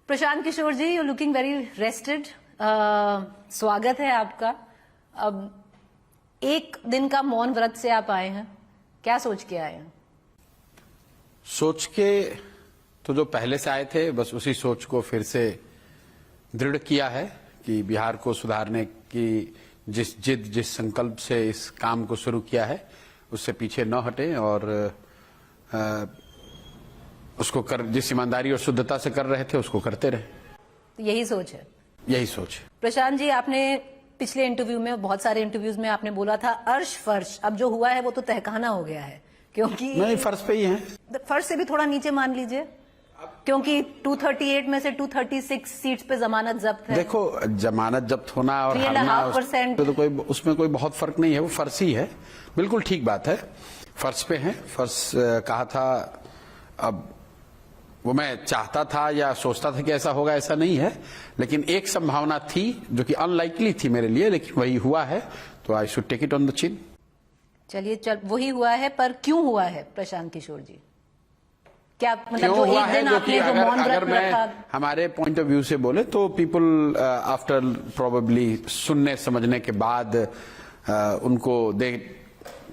Prashant Kishor ji, you looking very rested. स्वागत है आपका। अब एक दिन का मौन व्रत से आप आए हैं, क्या सोच के आए हैं? सोच के तो जो पहले से आए थे बस उसी सोच को फिर से दृढ़ किया है कि बिहार को सुधारने की जिस जिद जिस संकल्प से इस काम को शुरू किया है उससे पीछे न हटे और उसको जिस ईमानदारी और शुद्धता से कर रहे थे उसको करते रहे। यही सोच है? यही सोच है। प्रशांत जी, आपने पिछले इंटरव्यू में, बहुत सारे इंटरव्यूज में आपने बोला था अर्श फर्श। अब जो हुआ है वो तो तहखाना हो गया है, क्योंकि नहीं, फर्श पे ही है। फर्श से भी थोड़ा नीचे मान लीजिए, क्योंकि 238 में से 236 सीट्स पे जमानत जब्त है। देखो, जमानत जब्त होना और हारना तो कोई उसमें कोई बहुत फर्क नहीं है, वो फर्श ही है। बिल्कुल ठीक बात है, फर्श पे है। फर्श कहा था, अब वो मैं चाहता था या सोचता था कि ऐसा होगा, ऐसा नहीं है, लेकिन एक संभावना थी जो कि अनलाइकली थी मेरे लिए, लेकिन वही हुआ है, तो I should take it on the chin. चलिए, वही हुआ है, पर क्यों हुआ है प्रशांत किशोर जी? क्या मतलब जो एक दिन आपने जो मौन व्रत रखा? हमारे पॉइंट ऑफ व्यू से बोले तो पीपल आफ्टर प्रोबेबली सुनने समझने के बाद उनको दे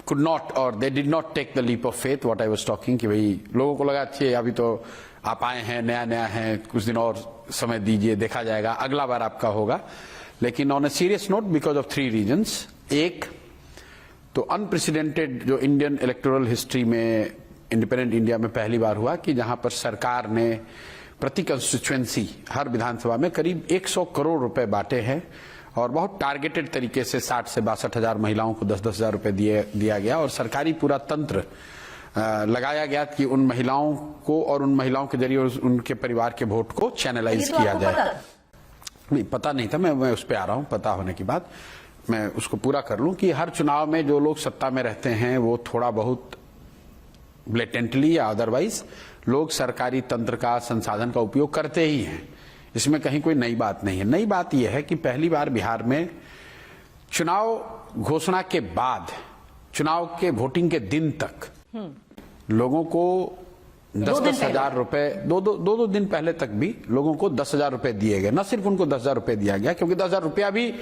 कुड नॉट और they did not take the leap of faith what I was talking, कि भाई लोगों को लगा अच्छे अभी तो आप आए हैं, नया नया है, कुछ दिन और समय दीजिए, देखा जाएगा, अगला बार आपका होगा। लेकिन on a serious note, because of 3 reasons. एक तो अनप्रेसिडेंटेड जो इंडियन इलेक्टोरल हिस्ट्री में, इंडिपेंडेंट इंडिया में पहली बार हुआ कि जहां पर सरकार ने प्रति कंस्टिट्यूएंसी हर विधानसभा में करीब 100 करोड़ रुपए बांटे हैं और बहुत टारगेटेड तरीके से 60 से 62 हजार महिलाओं को 10-10 हजार रुपए दिया गया और सरकारी पूरा तंत्र लगाया गया कि उन महिलाओं को और उन महिलाओं के जरिए उनके परिवार के वोट को चैनलाइज किया जाए। नहीं, पता नहीं था, मैं उस पर आ रहा हूं। पता होने की बात मैं उसको पूरा कर लूं कि हर चुनाव में जो लोग सत्ता में रहते हैं वो थोड़ा बहुत ब्लेटेंटली या अदरवाइज लोग सरकारी तंत्र का, संसाधन का उपयोग करते ही हैं। इसमें कहीं कोई नई बात नहीं है। नई बात यह है कि पहली बार बिहार में चुनाव घोषणा के बाद, चुनाव के वोटिंग के दिन तक लोगों को 10-10 हजार रुपए, दो दिन पहले तक भी लोगों को 10 हजार रुपए दिए गए। न सिर्फ उनको 10 हजार रुपए दिया गया, क्योंकि 10 हजार रुपया भी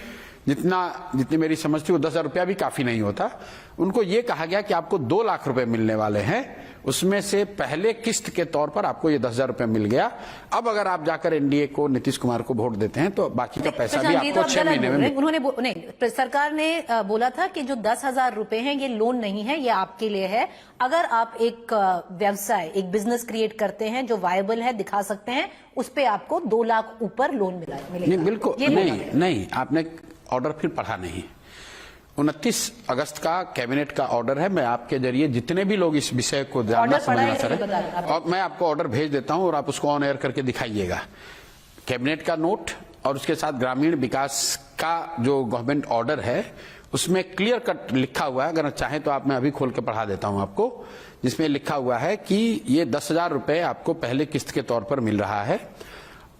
जितनी मेरी समझ थी वो 10 हजार रुपया भी काफी नहीं होता। उनको ये कहा गया कि आपको 2 लाख रुपए मिलने वाले हैं, उसमें से पहले किस्त के तौर पर आपको ये 10 हजार रुपए मिल गया। अब अगर आप जाकर एनडीए को, नीतीश कुमार को वोट देते हैं तो बाकी का पैसा भी आपको 6 महीने में उन्होंने सरकार ने बोला था कि जो 10 हजार रुपए हैं ये लोन नहीं है, ये आपके लिए है। अगर आप एक व्यवसाय, एक बिजनेस क्रिएट करते हैं जो वायबल है, दिखा सकते हैं, उस पर आपको 2 लाख ऊपर लोन मिलेगा। बिल्कुल नहीं, आपने ऑर्डर फिर पढ़ा नहीं। 29 अगस्त का कैबिनेट का ऑर्डर है। मैं आपके जरिए जितने भी लोग इस विषय को जानना समझना चाहें, और मैं आपको ऑर्डर भेज देता हूं और आप उसको ऑन एयर करके दिखाइएगा। कैबिनेट का नोट और उसके साथ ग्रामीण विकास का जो गवर्नमेंट ऑर्डर है उसमें क्लियर कट लिखा हुआ है। अगर चाहें तो आप, मैं अभी खोल के पढ़ा देता हूं आपको, जिसमें लिखा हुआ है कि ये 10 हजार रुपए आपको पहले किस्त के तौर पर मिल रहा है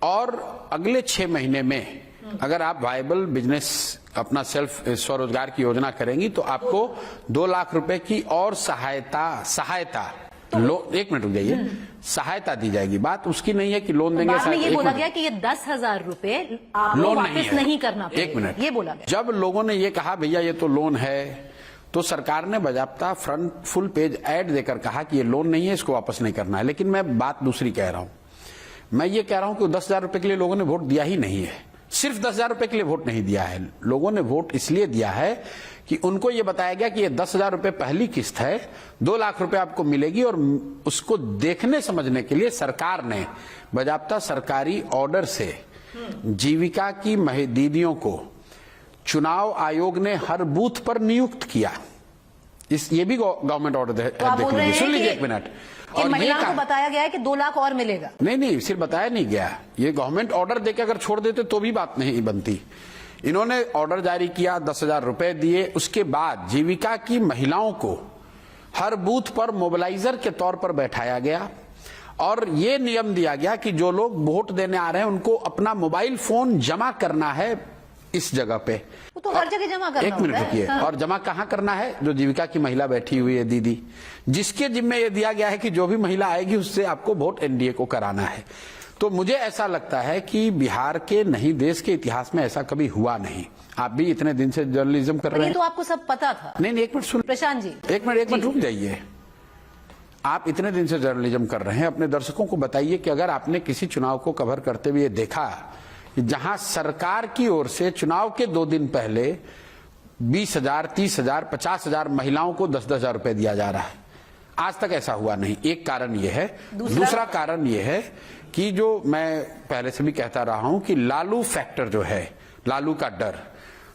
और अगले 6 महीने में अगर आप वायबल बिजनेस, अपना स्वरोजगार की योजना करेंगी तो आपको 2 लाख रुपए की और सहायता एक मिनट रुक जाइए, सहायता दी जाएगी। बात उसकी नहीं है कि लोन देंगे। बाद में ये बोला गया कि ये 10 हजार रुपए आपको वापस नहीं करना पड़ेगा। एक मिनट, ये बोला गया। जब लोगों ने ये कहा भैया ये तो लोन है, तो सरकार ने बजाबता फ्रंट फुल पेज ऐड देकर कहा कि ये लोन नहीं है, इसको वापस नहीं करना है। लेकिन मैं बात दूसरी कह रहा हूं। मैं ये कह रहा हूं कि 10 हजार रुपए के लिए लोगों ने वोट दिया ही नहीं है। सिर्फ 10 हजार रुपए के लिए वोट नहीं दिया है, लोगों ने वोट इसलिए दिया है कि उनको यह बताया गया कि ये 10 हजार रुपए पहली किस्त है, 2 लाख रुपए आपको मिलेगी। और उसको देखने समझने के लिए सरकार ने बजाबता सरकारी ऑर्डर से जीविका की दीदियों को चुनाव आयोग ने हर बूथ पर नियुक्त किया। ये भी गवर्नमेंट ऑर्डर देख लीजिए, सुन लीजिए एक मिनट। और महिलाओं को बताया गया है कि 2 लाख और मिलेगा। नहीं, सिर्फ बताया नहीं गया, ये गवर्नमेंट ऑर्डर देके अगर छोड़ देते तो भी बात नहीं बनती। इन्होंने ऑर्डर जारी किया, 10 हजार रुपए दिए, उसके बाद जीविका की महिलाओं को हर बूथ पर मोबिलाइजर के तौर पर बैठाया गया और ये नियम दिया गया कि जो लोग वोट देने आ रहे हैं उनको अपना मोबाइल फोन जमा करना है इस जगह पे। वो तो हर जगह जमा करना एक मिनट रुकिए। हाँ। और जमा कहाँ करना है? जो जीविका की महिला बैठी हुई है दीदी, जिसके जिम्मे ये दिया गया है कि जो भी महिला आएगी उससे आपको वोट एनडीए को कराना है। तो मुझे ऐसा लगता है कि बिहार के नहीं देश के इतिहास में ऐसा कभी हुआ नहीं। आप भी इतने दिन से जर्नलिज्म कर रहे ये हैं, तो आपको सब पता था। नहीं एक मिनट सुन, प्रशांत जी एक मिनट रुक जाइए। आप इतने दिन से जर्नलिज्म कर रहे हैं, अपने दर्शकों को बताइए कि अगर आपने किसी चुनाव को कवर करते हुए देखा कि जहां सरकार की ओर से चुनाव के 2 दिन पहले 20,000, 30,000, 50,000 महिलाओं को 10,000 रुपए दिया जा रहा है, आज तक ऐसा हुआ नहीं। एक कारण यह है। दूसरा कारण यह है कि जो मैं पहले से भी कहता रहा हूं कि लालू फैक्टर जो है, लालू का डर,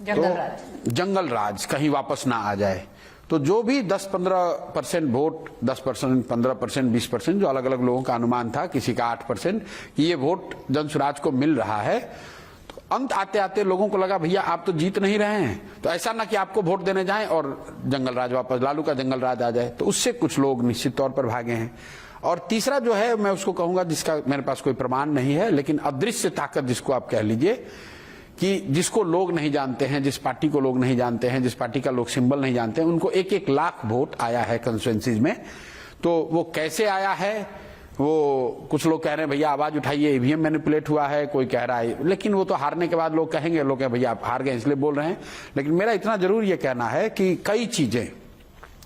जंगल राज कहीं वापस ना आ जाए, तो जो भी 10-15% वोट, 10%, 15%, 20%, जो अलग अलग लोगों का अनुमान था, किसी का 8%, कि ये वोट जनसुराज को मिल रहा है, तो अंत आते आते लोगों को लगा भैया आप तो जीत नहीं रहे हैं, तो ऐसा ना कि आपको वोट देने जाएं और जंगल राज वापस, लालू का जंगल राज आ जाए। तो उससे कुछ लोग निश्चित तौर पर भागे हैं। और तीसरा जो है, मैं उसको कहूंगा, जिसका मेरे पास कोई प्रमाण नहीं है, लेकिन अदृश्य ताकत जिसको आप कह लीजिए, कि जिसको लोग नहीं जानते हैं, जिस पार्टी को लोग नहीं जानते हैं, जिस पार्टी का लोग सिंबल नहीं जानते हैं, उनको 1-1 लाख वोट आया है कंस्टिट्यूएंसीज में। तो वो कैसे आया है, वो कुछ लोग कह रहे हैं भैया आवाज उठाइए, ईवीएम मैनिपुलेट हुआ है, कोई कह रहा है, लेकिन वो तो हारने के बाद लोग कहेंगे, लोग कहें भैया आप हार गए इसलिए बोल रहे हैं। लेकिन मेरा इतना जरूर ये कहना है कि कई चीजें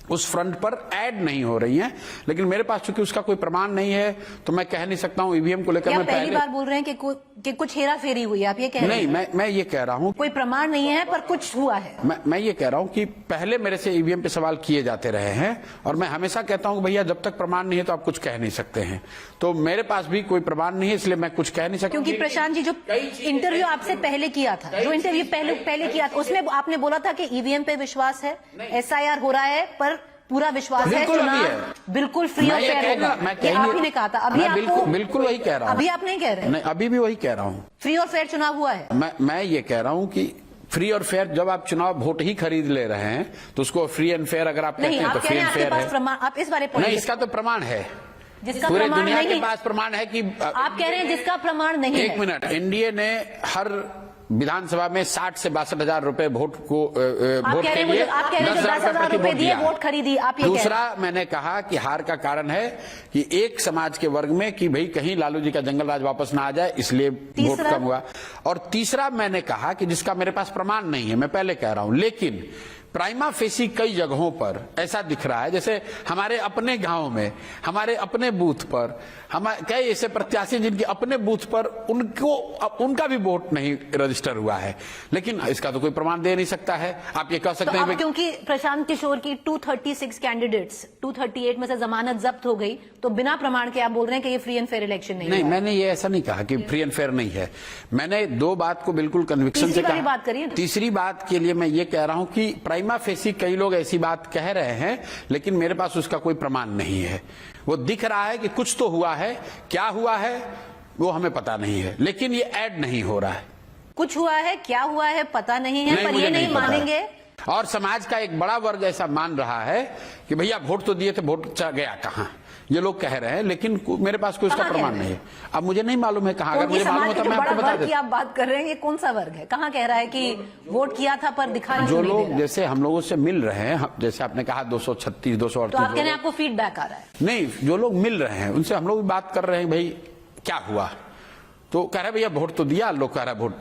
उस फ्रंट पर ऐड नहीं हो रही हैं, लेकिन मेरे पास चूंकि उसका कोई प्रमाण नहीं है तो मैं कह नहीं सकता हूं। ईवीएम को लेकर मैं पहली बार बोल रहे हैं कि कुछ हेरा फेरी हुई है, आप ये कह रहे हैं? नहीं, मैं ये कह रहा हूं कोई प्रमाण नहीं है पर कुछ हुआ है। मैं ये कह रहा हूं कि पहले मेरे से ईवीएम पे सवाल किए जाते रहे हैं, और मैं हमेशा कहता हूं कि भैया जब तक प्रमाण नहीं है तो आप कुछ कह नहीं सकते हैं। तो मेरे पास भी कोई प्रमाण नहीं है, इसलिए मैं कुछ कह नहीं सकता। क्योंकि प्रशांत जी, जो इंटरव्यू आपसे पहले किया था, जो इंटरव्यू पहले किया था, उसमें आपने बोला था कि ईवीएम पे विश्वास है, SIR हो रहा है, पर पूरा विश्वास है चुनाव बिल्कुल फ्री और फेयर होगा। आप ही ने कहा था। अभी आपको बिल्कुल वही कह रहा हूँ। अभी आप नहीं कह रहे? नहीं, अभी भी वही कह रहा हूँ। फ्री और फेयर चुनाव हुआ है। मैं ये कह रहा हूँ कि फ्री और फेयर, जब आप चुनाव वोट ही खरीद ले रहे हैं तो उसको फ्री एंड फेयर अगर आप कहते हैं तो फ्री एंड फेयर है। आप इस बारे नहीं, इसका तो प्रमाण है, जिसका पूरे प्रमाण दुनिया नहीं, के पास प्रमाण है कि आप कह रहे हैं जिसका प्रमाण नहीं है। 1 मिनट, एनडीए ने हर विधानसभा में 60 से 62,000 रुपए वोट को वोट के लिए 10,000 रुपए दिए, वोट खरीदी। आप ये दूसरा मैंने कहा कि हार का कारण है कि एक समाज के वर्ग में कि भाई कहीं लालू जी का जंगल राज वापस ना आ जाए, इसलिए वोट कम हुआ। और तीसरा मैंने कहा कि जिसका मेरे पास प्रमाण नहीं है, मैं पहले कह रहा हूं, लेकिन प्राइमा फेसी कई जगहों पर ऐसा दिख रहा है, जैसे हमारे अपने गांव में, हमारे अपने बूथ पर, हमारे कई ऐसे प्रत्याशी जिनके अपने बूथ पर उनका भी वोट नहीं रजिस्टर हुआ है, लेकिन इसका तो कोई प्रमाण दे नहीं सकता है। आप ये कह सकते हैं क्योंकि प्रशांत किशोर की 236 कैंडिडेट्स 238 में से जमानत जब्त हो गई, तो बिना प्रमाण के आप बोल रहे हैं कि ये फ्री एंड फेयर इलेक्शन नहीं। मैंने ये ऐसा नहीं कहा कि फ्री एंड फेयर नहीं है। मैंने 2 बात को बिल्कुल कन्विक्शन से कहा। तीसरी बात के लिए मैं ये कह रहा हूं कि प्राइमा फेसी कई लोग ऐसी बात कह रहे हैं, लेकिन मेरे पास उसका कोई प्रमाण नहीं है। वो दिख रहा है कि कुछ तो हुआ है, क्या हुआ है वो हमें पता नहीं है, लेकिन ये ऐड नहीं हो रहा है। कुछ हुआ है, क्या हुआ है पता नहीं है, पर ये नहीं मानेंगे। और समाज का एक बड़ा वर्ग ऐसा मान रहा है कि भैया वोट तो दिए थे, वोट गया कहां, ये लोग कह रहे हैं, लेकिन मेरे पास कोई उसका प्रमाण नहीं है। अब मुझे नहीं मालूम है कहां, अगर मुझे मालूम होता मैं आपको बता देता। आप बात कर रहे हैं, ये कौन सा वर्ग है, कहां कह रहा है कि वोट किया था पर दिखा नहीं? जो लोग जैसे हम लोगों से मिल रहे हैं, जैसे आपने कहा 236, 238, तो आप कह रहे हैं आपको फीडबैक आ रहा है? नहीं, जो लोग मिल रहे हैं उनसे हम लोग बात कर रहे हैं, भाई क्या हुआ, तो कह रहे भैया वोट तो दिया, लोग कह रहे वोट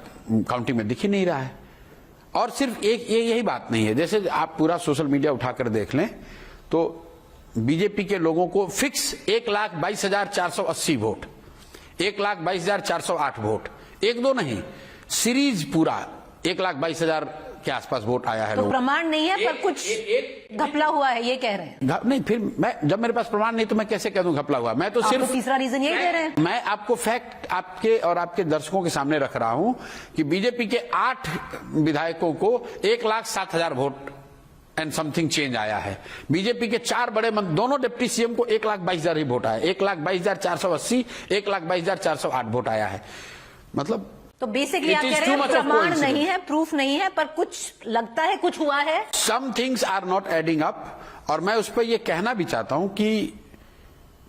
काउंटिंग में दिख ही नहीं रहा है। और सिर्फ यही बात नहीं है, जैसे आप पूरा सोशल मीडिया उठाकर देख लें तो बीजेपी के लोगों को फिक्स 1,22,480 वोट, 1,22,408 वोट, 1-2 नहीं, सीरीज पूरा 1,22,000 के आसपास वोट आया है। तो प्रमाण नहीं है पर कुछ घपला हुआ है, ये कह रहे हैं? नहीं, फिर मैं जब मेरे पास प्रमाण नहीं तो मैं कैसे कह दूं घपला हुआ? मैं तो सिर्फ तीसरा रीजन यही दे रहे हैं। मैं आपको फैक्ट आपके और आपके दर्शकों के सामने रख रहा हूं कि बीजेपी के 8 विधायकों को 1,07,000 वोट एंड समथिंग चेंज आया है। बीजेपी के 4 बड़े दोनों डिप्टी सीएम को 1,22,000 ही वोट आया, 1,22,480, 1,22,408 वोट आया है। मतलब तो बेसिकली आप कह रहे हैं प्रमाण नहीं है, प्रूफ नहीं है, पर कुछ लगता है कुछ हुआ है। Some things are not adding up. और मैं उस पर यह कहना भी चाहता हूं कि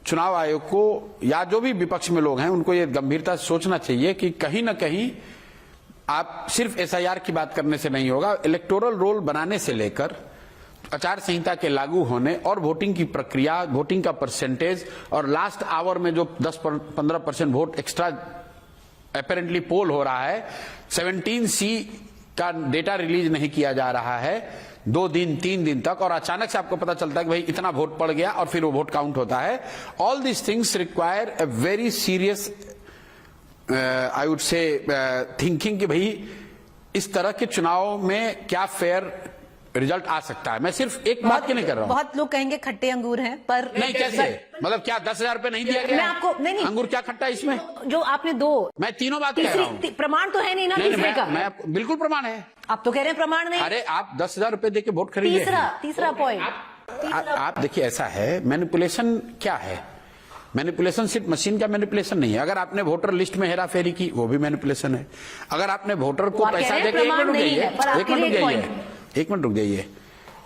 चुनाव आयोग को या जो भी विपक्ष में लोग हैं उनको ये गंभीरता से सोचना चाहिए कि कहीं ना कहीं आप सिर्फ SIR की बात करने से नहीं होगा, इलेक्टोरल रोल बनाने से लेकर आचार संहिता के लागू होने और वोटिंग की प्रक्रिया, वोटिंग का परसेंटेज और लास्ट आवर में जो 10-15% वोट एक्स्ट्रा अपेरेंटली पोल हो रहा है, 17C का डेटा रिलीज नहीं किया जा रहा है 2 दिन 3 दिन तक, और अचानक से आपको पता चलता है कि भाई इतना वोट पड़ गया और फिर वो वोट काउंट होता है। All these things require a very serious I would say thinking कि भाई इस तरह के चुनाव में क्या फेयर रिजल्ट आ सकता है। मैं सिर्फ एक बात की नहीं कर रहा हूं। बहुत लोग कहेंगे खट्टे अंगूर हैं, पर नहीं, कैसे? मतलब क्या 10,000 रुपए नहीं दिया गया? मैं आपको नहीं, अंगूर क्या खट्टा है इसमें? जो आपने 2, मैं तीनों बात कह रहा हूं। प्रमाण तो है नहीं ना तीसरे का। मैं बिल्कुल प्रमाण है। आप तो कह रहे हैं प्रमाण नहीं। अरे आप 10,000 रुपए देके वोट खरीदे। तीसरा पॉइंट, आप देखिए, ऐसा है, मैनिपुलेशन क्या है? मैनिपुलेशन सिर्फ मशीन का मैनिपुलेशन नहीं है। अगर आपने वोटर लिस्ट में हेराफेरी की, वो भी मैनिपुलेशन है। अगर आपने वोटर को पैसा देकर, एक मिनट रुक जाइए,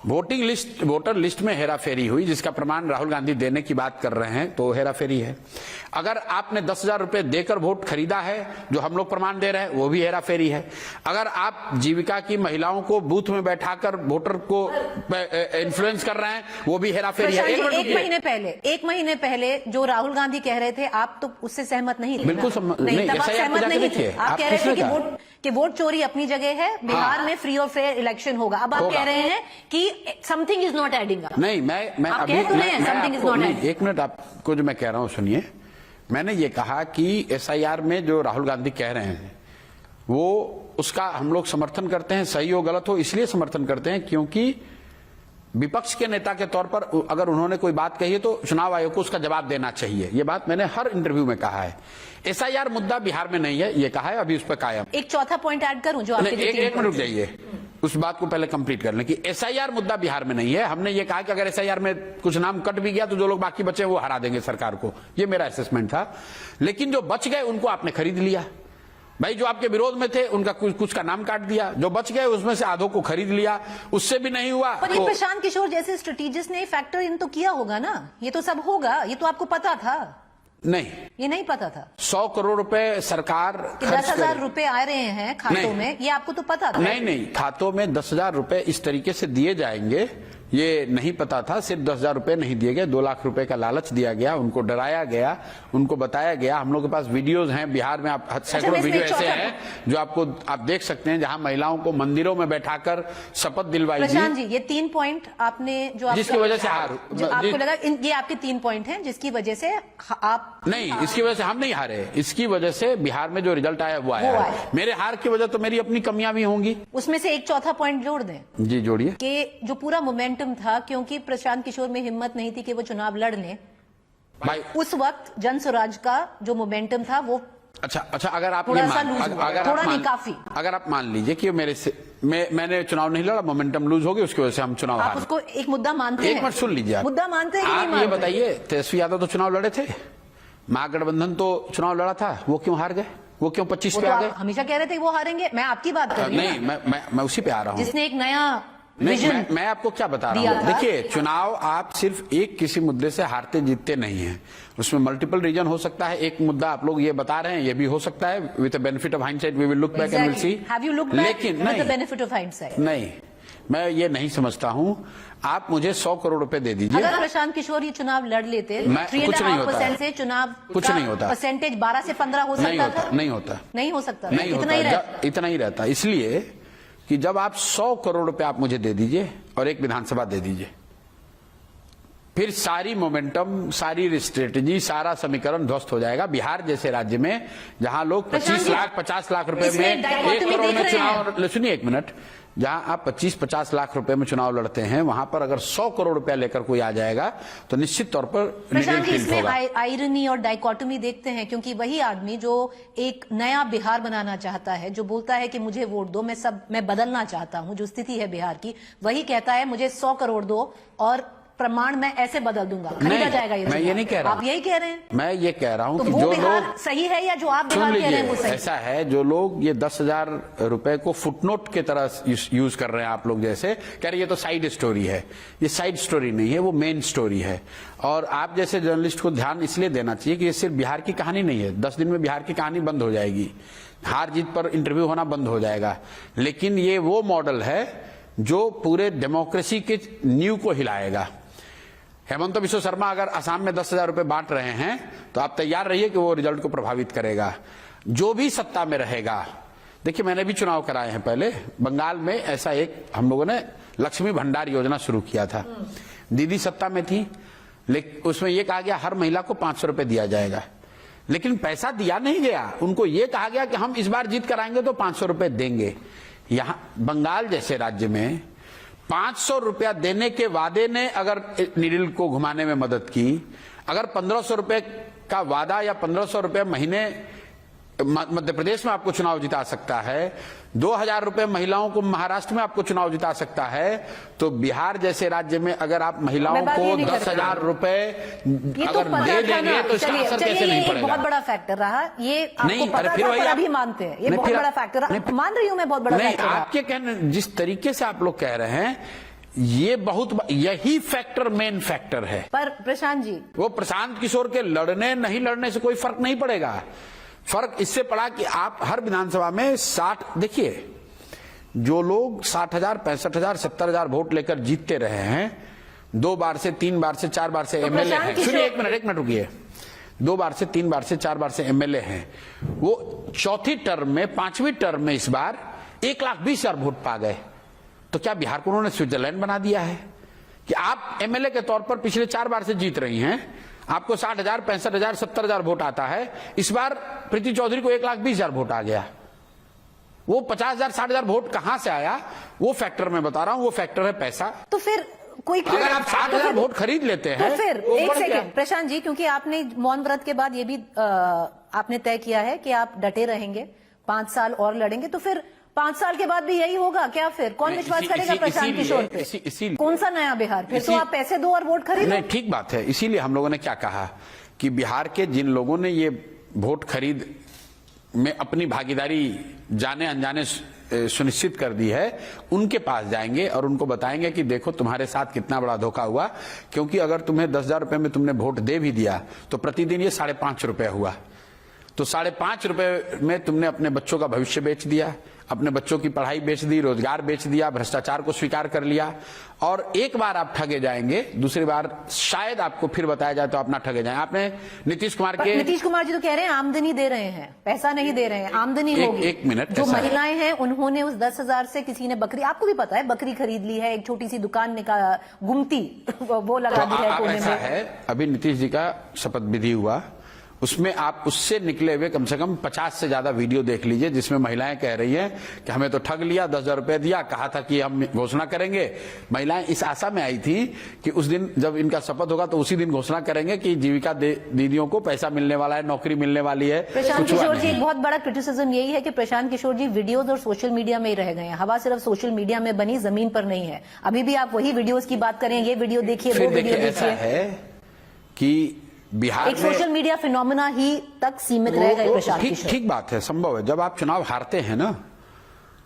वोटर लिस्ट में हेराफेरी हुई जिसका प्रमाण राहुल गांधी देने की बात कर रहे हैं, तो हेराफेरी है। अगर आपने 10,000 रुपए देकर वोट खरीदा है, जो हम लोग प्रमाण दे रहे हैं, वो भी हेराफेरी है। अगर आप जीविका की महिलाओं को बूथ में बैठाकर वोटर को इन्फ्लुएंस कर रहे हैं, वो भी हेराफेरी है। एक महीने पहले जो राहुल गांधी कह रहे थे, आप तो उससे सहमत नहीं थे। बिल्कुल सहमत नहीं थे। आप कह रहे थे कि वोट चोरी अपनी जगह है, बिहार में फ्री और फेयर इलेक्शन होगा। अब आप कह रहे हैं कि something is not adding up. नहीं, मैं अभी एक मिनट, आपको जो मैं कह रहा हूं सुनिए। मैंने ये कहा कि SIR में जो राहुल गांधी कह रहे हैं, वो उसका हम लोग समर्थन करते हैं। सही हो गलत हो, इसलिए समर्थन करते हैं क्योंकि विपक्ष के नेता के तौर पर अगर उन्होंने कोई बात कही है तो चुनाव आयोग को उसका जवाब देना चाहिए। ये बात मैंने हर इंटरव्यू में कहा है। SIR मुद्दा बिहार में नहीं है, ये कहा है, अभी उस पर कायम। एक चौथा पॉइंट ऐड करूं जो आपके एक मिनट रुक जाइए, उस बात को पहले कंप्लीट कर लें कि SIR मुद्दा बिहार में नहीं है। हमने ये कहा कि अगर SIR में कुछ नाम कट भी गया तो जो लोग बाकी बचे वो हरा देंगे सरकार को, ये मेरा असेसमेंट था। लेकिन जो बच गए उनको आपने खरीद लिया। भाई जो आपके विरोध में थे उनका कुछ का नाम काट दिया, जो बच गए उसमें से आधों को खरीद लिया, उससे भी नहीं हुआ। पर ये प्रशांत किशोर जैसे स्ट्रेटेजिस्ट ने फैक्टर इन तो किया होगा ना, ये तो सब होगा, ये तो आपको पता था? नहीं, ये नहीं पता था। 100 करोड़ रुपए सरकार 10,000 रुपए आ रहे हैं खातों में, ये आपको तो पता था? नहीं, खातों में 10,000 रुपए इस तरीके से दिए जाएंगे ये नहीं पता था। सिर्फ 10,000 रुपए नहीं दिए गए, 2 लाख रुपए का लालच दिया गया, उनको डराया गया, उनको बताया गया। हम लोग के पास वीडियोज हैं बिहार में, आप सैकड़ों वीडियो ऐसे हैं जो आप देख सकते हैं, जहां महिलाओं को मंदिरों में बैठाकर शपथ दिलवाई गई। प्रशांत जी, ये 3 पॉइंट आपने जो जिसकी वजह से आपको लगा ये आपके 3 पॉइंट हैं जिसकी वजह से आप नहीं, इसकी वजह से हम नहीं हारे, इसकी वजह से बिहार में जो रिजल्ट आया वो आया। मेरे हार की वजह तो मेरी अपनी कमियां भी होंगी। उसमें से एक चौथा पॉइंट जोड़ दें। जी जोड़िए। कि जो पूरा मोमेंटम था, क्योंकि प्रशांत किशोर में हिम्मत नहीं थी कि वो चुनाव लड़ लें, उस वक्त जन स्वराज का जो मोमेंटम था वो अच्छा अगर आप अगर आप मान लीजिए कि मेरे से मैंने चुनाव नहीं लड़ा, मोमेंटम लूज हो गया, उसकी वजह से हम चुनाव आप उसको एक मुद्दा मानते हैं? एक मिनट सुन लीजिए, मुद्दा मानते हैं? आप ये बताइए, तेजस्वी यादव तो चुनाव लड़े थे, महागठबंधन तो चुनाव लड़ा था, वो क्यों हार गए? वो क्यों 25 पे आ गए? हमेशा कह रहे थे वो हारेंगे। मैं आपकी बात कर रही हूं। नहीं, मैं उसी पे आ रहा हूं, जिसने एक नया नहीं, मैं आपको क्या बता रहा हूँ। देखिए, चुनाव आप सिर्फ एक किसी मुद्दे से हारते जीतते नहीं हैं, उसमें मल्टीपल रीजन हो सकता है। एक मुद्दा आप लोग ये बता रहे हैं, ये भी हो सकता है। With the benefit of hindsight we will look back and will see. लेकिन नहीं, मैं ये नहीं समझता हूँ। आप मुझे 100 करोड़ रुपए दे दीजिए। अगर प्रशांत किशोर ये चुनाव लड़ लेते, 3.5% से चुनाव कुछ नहीं होता, परसेंटेज 12 से 15 हो सकता था? नहीं होता, इतना ही रहता। इसलिए कि जब आप 100 करोड़ रुपए आप मुझे दे दीजिए और एक विधानसभा दे दीजिए, फिर सारी मोमेंटम, सारी स्ट्रेटेजी, सारा समीकरण ध्वस्त हो जाएगा। बिहार जैसे राज्य में जहां लोग 25 लाख 50 लाख रुपए में 1 करोड़ में चुनाव, सुनिए एक मिनट, जहां आप 25-50 लाख रुपए में चुनाव लड़ते हैं, वहां पर अगर 100 करोड़ रुपया लेकर कोई आ जाएगा तो निश्चित तौर पर इसमें आयरनी और डाइकोटमी देखते हैं, क्योंकि वही आदमी जो एक नया बिहार बनाना चाहता है, जो बोलता है कि मुझे वोट दो, मैं बदलना चाहता हूं जो स्थिति है बिहार की, वही कहता है मुझे 100 करोड़ दो और प्रमाण मैं ऐसे बदल दूंगा, खरीदा जाएगा। मैं ये नहीं कह रहा, आप यही कह रहे हैं। मैं ये कह रहा हूं तो कि जो लोग सही है या जो आप बिहार कह रहे हैं वो सही? ऐसा है, जो लोग ये 10,000 रुपए को फुटनोट के तरह यूज कर रहे हैं, आप लोग जैसे कह रहे ये तो साइड स्टोरी है, ये साइड स्टोरी नहीं है, वो मेन स्टोरी है। और आप जैसे जर्नलिस्ट को ध्यान इसलिए देना चाहिए कि ये सिर्फ बिहार की कहानी नहीं है। 10 दिन में बिहार की कहानी बंद हो जाएगी, हार जीत पर इंटरव्यू होना बंद हो जाएगा। लेकिन ये वो मॉडल है जो पूरे डेमोक्रेसी के नींव को हिलाएगा। हेमंत बिश्व शर्मा अगर असम में 10,000 रुपए बांट रहे हैं तो आप तैयार रहिए कि वो रिजल्ट को प्रभावित करेगा। जो भी सत्ता में रहेगा, देखिए मैंने भी चुनाव कराए हैं पहले, बंगाल में ऐसा एक हम लोगों ने लक्ष्मी भंडार योजना शुरू किया था। दीदी सत्ता में थी, लेकिन उसमें यह कहा गया हर महिला को 500 रुपए दिया जाएगा, लेकिन पैसा दिया नहीं गया। उनको यह कहा गया कि हम इस बार जीत कर आएंगे तो 500 रुपए देंगे। यहां बंगाल जैसे राज्य में 500 रुपया देने के वादे ने अगर नीडल को घुमाने में मदद की, अगर 1500 रुपए का वादा या 1500 रुपए महीने मध्य प्रदेश में आपको चुनाव जिता सकता है, 2000 रुपए महिलाओं को महाराष्ट्र में आपको चुनाव जिता सकता है, तो बिहार जैसे राज्य में अगर आप महिलाओं को 10,000 रुपए अगर दे देंगे तो इसका असर कैसे नहीं पड़ेगा? बहुत बड़ा फैक्टर रहा ये, आपको पता था पर अभी मानते हैं ये बहुत बड़ा फैक्टर। मान रही हूं मैं, बहुत बड़ा फैक्टर। आपके कहने जिस तरीके से आप लोग कह रहे हैं, ये यही फैक्टर मेन फैक्टर है। पर प्रशांत जी, वो प्रशांत किशोर के लड़ने नहीं लड़ने से कोई फर्क नहीं पड़ेगा। फर्क इससे पड़ा कि आप हर विधानसभा में 60, देखिए जो लोग 60,000, 65,000, 70,000 वोट लेकर जीतते रहे हैं, 2 बार से 3 बार से 4 बार से एमएलए हैं। सुनिए एक मिनट रुकिए। 2 बार से 3 बार से 4 बार से एमएलए हैं, वो चौथी टर्म में, 5वीं टर्म में इस बार 1,20,000 वोट पा गए। तो क्या बिहार को उन्होंने स्विट्जरलैंड बना दिया है कि आप एमएलए के तौर पर पिछले 4 बार से जीत रही हैं, आपको 60,000, 65,000, 70,000 वोट आता है, इस बार प्रीति चौधरी को 1,20,000 वोट आ गया। वो 50,000, 60,000 वोट कहां से आया? वो फैक्टर मैं बता रहा हूं, वो फैक्टर है पैसा। तो फिर कोई अगर आप 60,000 वोट खरीद लेते हैं तो फिर एक सेकंड प्रशांत जी, क्योंकि आपने मौन व्रत के बाद ये भी आपने तय किया है कि आप डटे रहेंगे, 5 साल और लड़ेंगे, तो फिर 5 साल के बाद भी यही होगा क्या? फिर कौन विश्वास करेगा प्रशांत किशोर पे? कौन सा नया बिहार? फिर तो आप पैसे दो और वोट खरीदो। नहीं, ठीक बात है। इसीलिए हम लोगों ने क्या कहा कि बिहार के जिन लोगों ने ये वोट खरीद में अपनी भागीदारी जाने अनजाने सुनिश्चित कर दी है, उनके पास जाएंगे और उनको बताएंगे कि देखो तुम्हारे साथ कितना बड़ा धोखा हुआ। क्योंकि अगर तुम्हें 10,000 रुपए में तुमने वोट दे भी दिया तो प्रतिदिन ये 5.5 रुपए हुआ, तो 5.5 रुपए में तुमने अपने बच्चों का भविष्य बेच दिया, अपने बच्चों की पढ़ाई बेच दी, रोजगार बेच दिया, भ्रष्टाचार को स्वीकार कर लिया। और एक बार आप ठगे जाएंगे, दूसरी बार शायद आपको फिर बताया जाए तो आप ना ठगे जाएं। आपने नीतीश कुमार जी तो कह रहे हैं आमदनी दे रहे हैं, पैसा नहीं दे रहे हैं, आमदनी होगी। एक मिनट, जो महिलाएं हैं उन्होंने उस 10,000 से किसी ने बकरी, आपको भी पता है, बकरी खरीद ली है, एक छोटी सी दुकान निकाल, गुमती वो लगा दी है कोने में। है अभी नीतीश जी का शपथ विधि हुआ, उसमें आप उससे निकले हुए कम से कम 50 से ज्यादा वीडियो देख लीजिए, जिसमें महिलाएं कह रही हैं कि हमें तो ठग लिया, 10,000 रुपए दिया, कहा था कि हम घोषणा करेंगे। महिलाएं इस आशा में आई थी कि उस दिन जब इनका शपथ होगा तो उसी दिन घोषणा करेंगे कि जीविका दीदियों को पैसा मिलने वाला है, नौकरी मिलने वाली है। प्रशांत किशोर जी, एक बहुत बड़ा क्रिटिसिज्म यही है कि प्रशांत किशोर जी वीडियोज और सोशल मीडिया में ही रह गए हैं, हवा सिर्फ सोशल मीडिया में बनी, जमीन पर नहीं है। अभी भी आप वही वीडियोज की बात करें, ये वीडियो देखिए, वो वीडियो देखिए, है कि बिहार एक सोशल मीडिया फिनोमेना ही तक सीमित रहेगा प्रशांत किशोर। ठीक बात है, संभव है। जब आप चुनाव हारते हैं ना,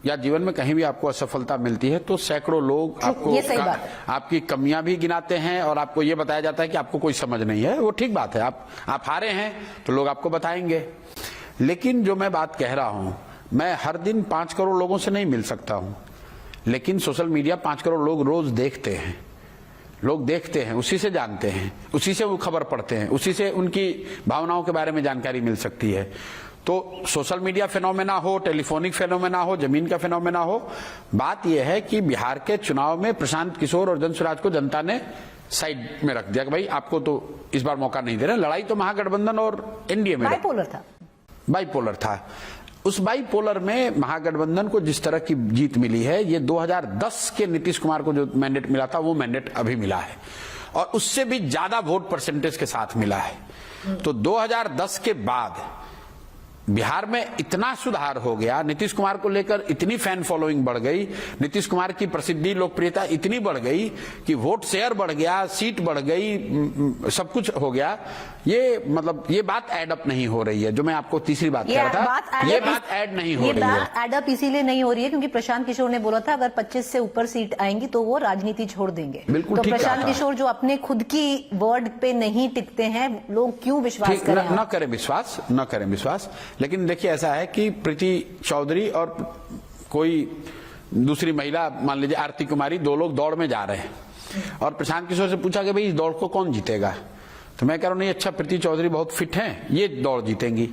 या जीवन में कहीं भी आपको असफलता मिलती है, तो सैकड़ों लोग आपको आपकी कमियां भी गिनाते हैं और आपको ये बताया जाता है कि आपको कोई समझ नहीं है। वो ठीक बात है, आप हारे हैं तो लोग आपको बताएंगे। लेकिन जो मैं बात कह रहा हूं, मैं हर दिन 5 करोड़ लोगों से नहीं मिल सकता हूं, लेकिन सोशल मीडिया 5 करोड़ लोग रोज देखते हैं, लोग देखते हैं, उसी से जानते हैं, उसी से वो खबर पढ़ते हैं, उसी से उनकी भावनाओं के बारे में जानकारी मिल सकती है। तो सोशल मीडिया फेनोमेना हो, टेलीफोनिक फेनोमेना हो, जमीन का फेनोमेना हो, बात यह है कि बिहार के चुनाव में प्रशांत किशोर और जनसुराज को जनता ने साइड में रख दिया कि भाई आपको तो इस बार मौका नहीं दे रहे। लड़ाई तो महागठबंधन और एनडीए में बाइपोलर था। उस बाइपोलर में महागठबंधन को जिस तरह की जीत मिली है, ये 2010 के नीतीश कुमार को जो मैंडेट मिला था वो मैंडेट अभी मिला है, और उससे भी ज्यादा वोट परसेंटेज के साथ मिला है। तो 2010 के बाद बिहार में इतना सुधार हो गया, नीतीश कुमार को लेकर इतनी फैन फॉलोइंग बढ़ गई, नीतीश कुमार की प्रसिद्धि लोकप्रियता इतनी बढ़ गई कि वोट शेयर बढ़ गया, सीट बढ़ गई, सब कुछ हो गया। ये मतलब ये बात ऐड अप नहीं हो रही है, जो मैं आपको तीसरी बात कह रहा था, ये बात ऐड नहीं हो रही है। ये बात ऐड अप इसीलिए नहीं हो रही है क्योंकि प्रशांत किशोर ने बोला था अगर 25 से ऊपर सीट आएंगी तो वो राजनीति छोड़ देंगे। बिल्कुल, तो प्रशांत किशोर जो अपने खुद की वर्ड पे नहीं टिकते हैं, लोग क्यों विश्वास करें? न करें विश्वास। लेकिन देखिए ऐसा है कि प्रीति चौधरी और कोई दूसरी महिला मान लीजिए आरती कुमारी, 2 लोग दौड़ में जा रहे हैं और प्रशांत किशोर से पूछा कि भाई इस दौड़ को कौन जीतेगा, तो मैं कह रहा हूं नहीं अच्छा प्रीति चौधरी बहुत फिट हैं, ये दौड़ जीतेंगी।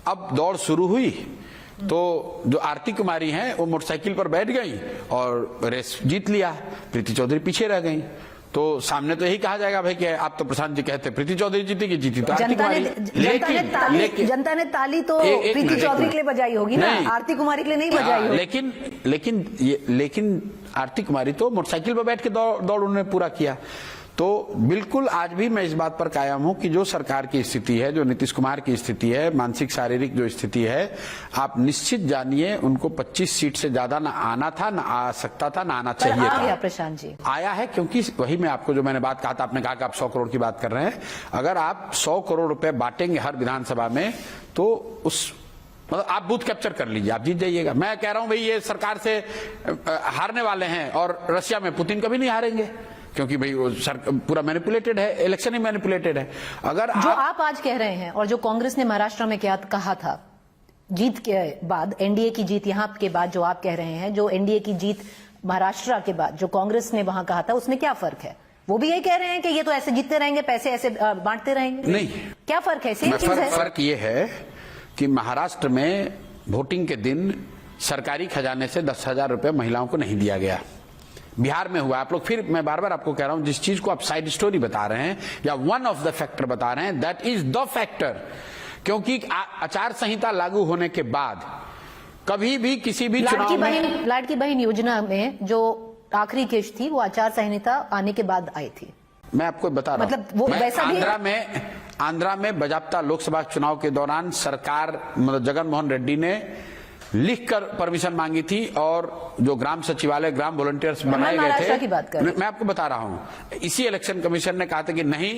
अब दौड़ शुरू हुई तो जो आरती कुमारी हैं वो मोटरसाइकिल पर बैठ गई और रेस जीत लिया, प्रीति चौधरी पीछे रह गई। तो सामने तो यही कहा जाएगा भाई कि आप तो प्रशांत जी कहते प्रीति चौधरी जीतेगी, जीती तो आरती कुमारी। जनता ने ताली तो प्रीति चौधरी के लिए बजाई होगी ना, आरती कुमारी के लिए नहीं बजाई होगी। लेकिन आरती कुमारी तो मोटरसाइकिल पर बैठ के दौड़ उन्होंने पूरा किया। तो बिल्कुल आज भी मैं इस बात पर कायम हूं कि जो सरकार की स्थिति है, जो नीतीश कुमार की स्थिति है, मानसिक शारीरिक जो स्थिति है, आप निश्चित जानिए उनको 25 सीट से ज्यादा ना आना था, ना आ सकता था, ना आना चाहिए था। प्रशांत जी आया है क्योंकि वही मैं आपको जो मैंने बात कहा था, आपने कहा कि आप 100 करोड़ की बात कर रहे हैं। अगर आप 100 करोड़ रुपए बांटेंगे हर विधानसभा में तो उस मतलब आप बूथ कैप्चर कर लीजिए, आप जीत जाइएगा। मैं कह रहा हूं भाई ये सरकार से हारने वाले हैं और रशिया में पुतिन कभी नहीं हारेंगे क्योंकि भाई वो पूरा मैनिपुलेटेड है, इलेक्शन ही मैनिपुलेटेड है। अगर जो आप आज कह रहे हैं और जो कांग्रेस ने महाराष्ट्र में क्या कहा था जीत के बाद, एनडीए की जीत यहां के बाद जो आप कह रहे हैं, जो एनडीए की जीत महाराष्ट्र के बाद जो कांग्रेस ने वहां कहा था, उसमें क्या फर्क है? वो भी यही कह रहे हैं कि ये तो ऐसे जीतते रहेंगे, पैसे ऐसे बांटते रहेंगे। नहीं, क्या फर्क है? सेम चीज है। फर्क ये है कि महाराष्ट्र में वोटिंग के दिन सरकारी खजाने से 10,000 रुपए महिलाओं को नहीं दिया गया। बिहार में हुआ। आप लोग फिर मैं बार बार आपको कह रहा हूं, जिस चीज को आप साइड स्टोरी बता रहे हैं या वन ऑफ द फैक्टर बता रहे हैं, दैट इज द फैक्टर। क्योंकि आचार संहिता लागू होने के बाद कभी भी किसी भी चुनाव में लाडकी बहन योजना में जो आखिरी किश्त थी वो आचार संहिता आने के बाद आई थी। मैं आपको बता रहा हूं, मतलब वो वैसा भी आंध्रा में बजाप्ता लोकसभा चुनाव के दौरान सरकार मतलब जगन मोहन रेड्डी ने लिखकर परमिशन मांगी थी और जो ग्राम सचिवालय, ग्राम वॉलंटियर्स बनाए गए थे, मैं आपको बता रहा हूं, इसी इलेक्शन कमीशन ने कहा था कि नहीं,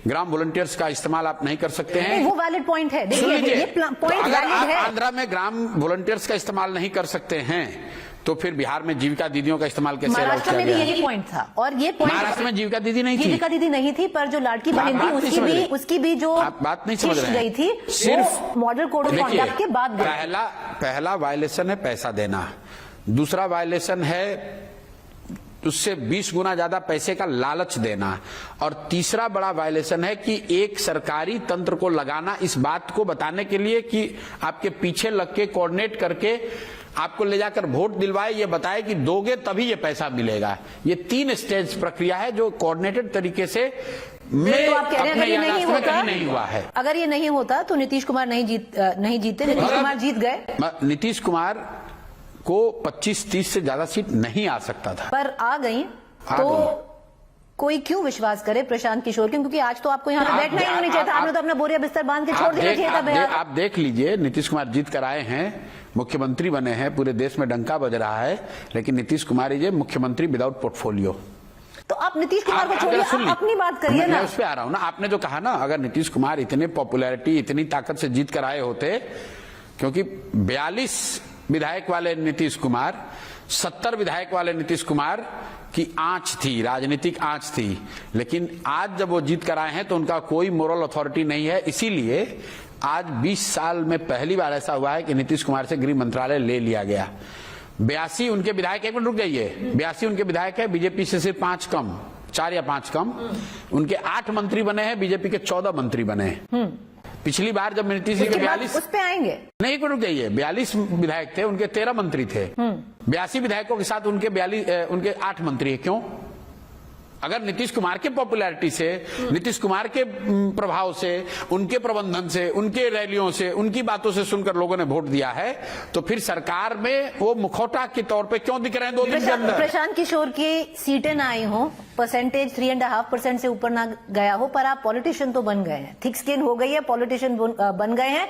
ग्राम वॉलंटियर्स का इस्तेमाल आप नहीं कर सकते हैं। वो वैलिड पॉइंट है, देखिए ये पॉइंट अगर आप आंध्रा में ग्राम वॉलंटियर्स का इस्तेमाल नहीं कर सकते हैं तो फिर बिहार में जीविका दीदियों का इस्तेमाल कैसे? महाराष्ट्र में भी यही पॉइंट था और ये पॉइंट महाराष्ट्र में जीविका दीदी नहीं थी, जीविका दीदी नहीं थी, पर जो लाडकी बहन थी उसकी भी जो आप बात नहीं समझ रहे गई थी, सिर्फ मॉडल कोड ऑफ कंडक्ट के बाद पहला वायलेशन है पैसा देना, दूसरा वायलेशन है उससे 20 गुना ज्यादा पैसे का लालच देना, और तीसरा बड़ा वायलेशन है कि एक सरकारी तंत्र को लगाना इस बात को बताने के लिए कि आपके पीछे लग के कोऑर्डिनेट करके आपको ले जाकर वोट दिलवाए, ये बताए कि दोगे तभी ये पैसा मिलेगा। ये 3 स्टेज प्रक्रिया है जो कोऑर्डिनेटेड तरीके से तो आप कह रहे हैं अगर ये नहीं हुआ है। अगर ये नहीं होता तो नीतीश कुमार नहीं जीते, नीतीश कुमार जीत गए। नीतीश कुमार को 25-30 से ज्यादा सीट नहीं आ सकता था, पर आ गई। तो कोई क्यों विश्वास करे प्रशांत किशोर? क्योंकि आज तो आपको यहाँ पे बैठना ही नहीं चाहिए था, आपने तो अपना बोरिया बिस्तर बांध के छोड़ देना चाहिए था। आप देख लीजिए, नीतीश कुमार जीत कर आए हैं, मुख्यमंत्री बने हैं, पूरे देश में डंका बज रहा है, लेकिन नीतीश कुमार ये मुख्यमंत्री विदाउट पोर्टफोलियो। तो आप नीतीश कुमार को छोड़िए, आप अपनी बात करिए ना। मैं उस पर आ रहा हूं ना, आपने जो कहा ना, अगर नीतीश कुमार इतने पॉपुलैरिटी, इतनी ताकत से जीत कर आए होते, क्योंकि 42 विधायक वाले नीतीश कुमार, 70 विधायक वाले नीतीश कुमार की आंच थी, राजनीतिक आंच थी, लेकिन आज जब वो जीत कर आए हैं तो उनका कोई मोरल अथॉरिटी नहीं है। इसीलिए आज 20 साल में पहली बार ऐसा हुआ है कि नीतीश कुमार से गृह मंत्रालय ले लिया गया। 82 उनके विधायक, एक मिनट रुक जाइए, 82 उनके विधायक है, बीजेपी से सिर्फ 5 कम, 4 या 5 कम। उनके 8 मंत्री बने हैं, बीजेपी के 14 मंत्री बने। पिछली बार जब नीतीश जी के 42, उस पे आएंगे, नहीं रुक जाइए, 42 विधायक थे, उनके 13 मंत्री थे। 82 विधायकों के साथ उनके 8 मंत्री है। क्यों? अगर नीतीश कुमार के पॉपुलैरिटी से, नीतीश कुमार के प्रभाव से, उनके प्रबंधन से, उनके रैलियों से, उनकी बातों से सुनकर लोगों ने वोट दिया है, तो फिर सरकार में वो मुखौटा के तौर पे क्यों दिख रहे हैं 2 दिन के अंदर? प्रशांत किशोर की सीटें ना आई हो, परसेंटेज 3.5% से ऊपर ना गया हो, पर आप पॉलिटिशियन तो बन गए हैं, थिक स्किन हो गई है, पॉलिटिशियन बन गए हैं।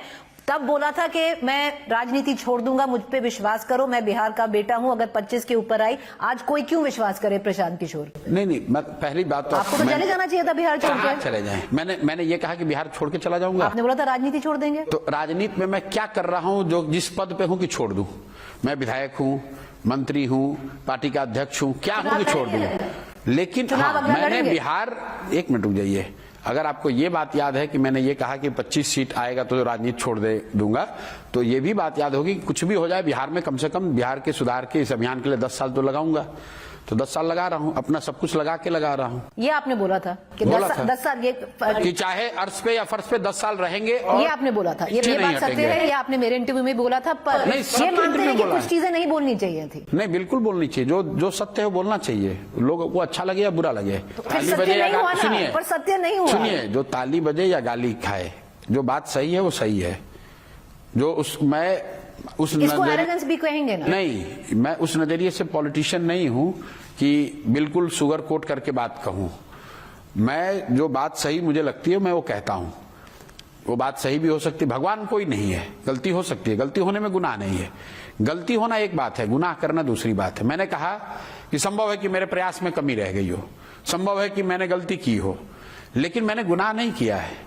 तब बोला था कि मैं राजनीति छोड़ दूंगा, मुझ पे विश्वास करो, मैं बिहार का बेटा हूं, अगर 25 के ऊपर आई। आज कोई क्यों विश्वास करे प्रशांत किशोर? नहीं, पहली बात तो आपको तो चले जाना चाहिए था बिहार छोड़ के। चले जाएं। मैंने ये कहा कि बिहार छोड़ के चला जाऊंगा। आपने बोला था राजनीति छोड़ देंगे। तो राजनीति में मैं क्या कर रहा हूं जो जिस पद पे हूं कि छोड़ दूं? मैं विधायक हूं, मंत्री हूं, पार्टी का अध्यक्ष हूं, क्या हूं कि छोड़ दूं? लेकिन मैंने बिहार, एक मिनट रुक जाइए, अगर आपको ये बात याद है कि मैंने ये कहा कि 25 सीट आएगा तो राजनीति छोड़ दूंगा, तो ये भी बात याद होगी कि कुछ भी हो जाए बिहार में कम से कम बिहार के सुधार के इस अभियान के लिए 10 साल तो लगाऊंगा। तो 10 साल लगा रहा हूं, अपना सब कुछ लगा के लगा रहा हूं। ये आपने बोला था कि बोला 10 साल ये कि चाहे अर्श पे या फर्श पे 10 साल रहेंगे। और ये आपने बोला था, ये बात सत्य है, ये आपने मेरे इंटरव्यू में बोला था। पर नहीं, ये मानते हैं कि कुछ चीजें नहीं बोलनी चाहिए थी। नहीं, बिल्कुल बोलनी चाहिए, जो सत्य है वो बोलना चाहिए। लोगों को अच्छा लगे या बुरा लगे, ताली बजे या सुनिए, पर सत्य नहीं हुआ। सुनिए, जो ताली बजे या गाली खाए, जो बात सही है वो सही है। जो इसको एरोगेंस भी कहेंगे ना? नहीं, मैं उस नजरिए से पॉलिटिशियन नहीं हूं कि बिल्कुल शुगर कोट करके बात कहूं। मैं जो बात सही मुझे लगती है मैं वो कहता हूं। वो बात सही भी हो सकती है, भगवान कोई नहीं है, गलती हो सकती है, गलती होने में गुनाह नहीं है। गलती होना एक बात है, गुनाह करना दूसरी बात है। मैंने कहा कि संभव है कि मेरे प्रयास में कमी रह गई हो, संभव है कि मैंने गलती की हो, लेकिन मैंने गुनाह नहीं किया है।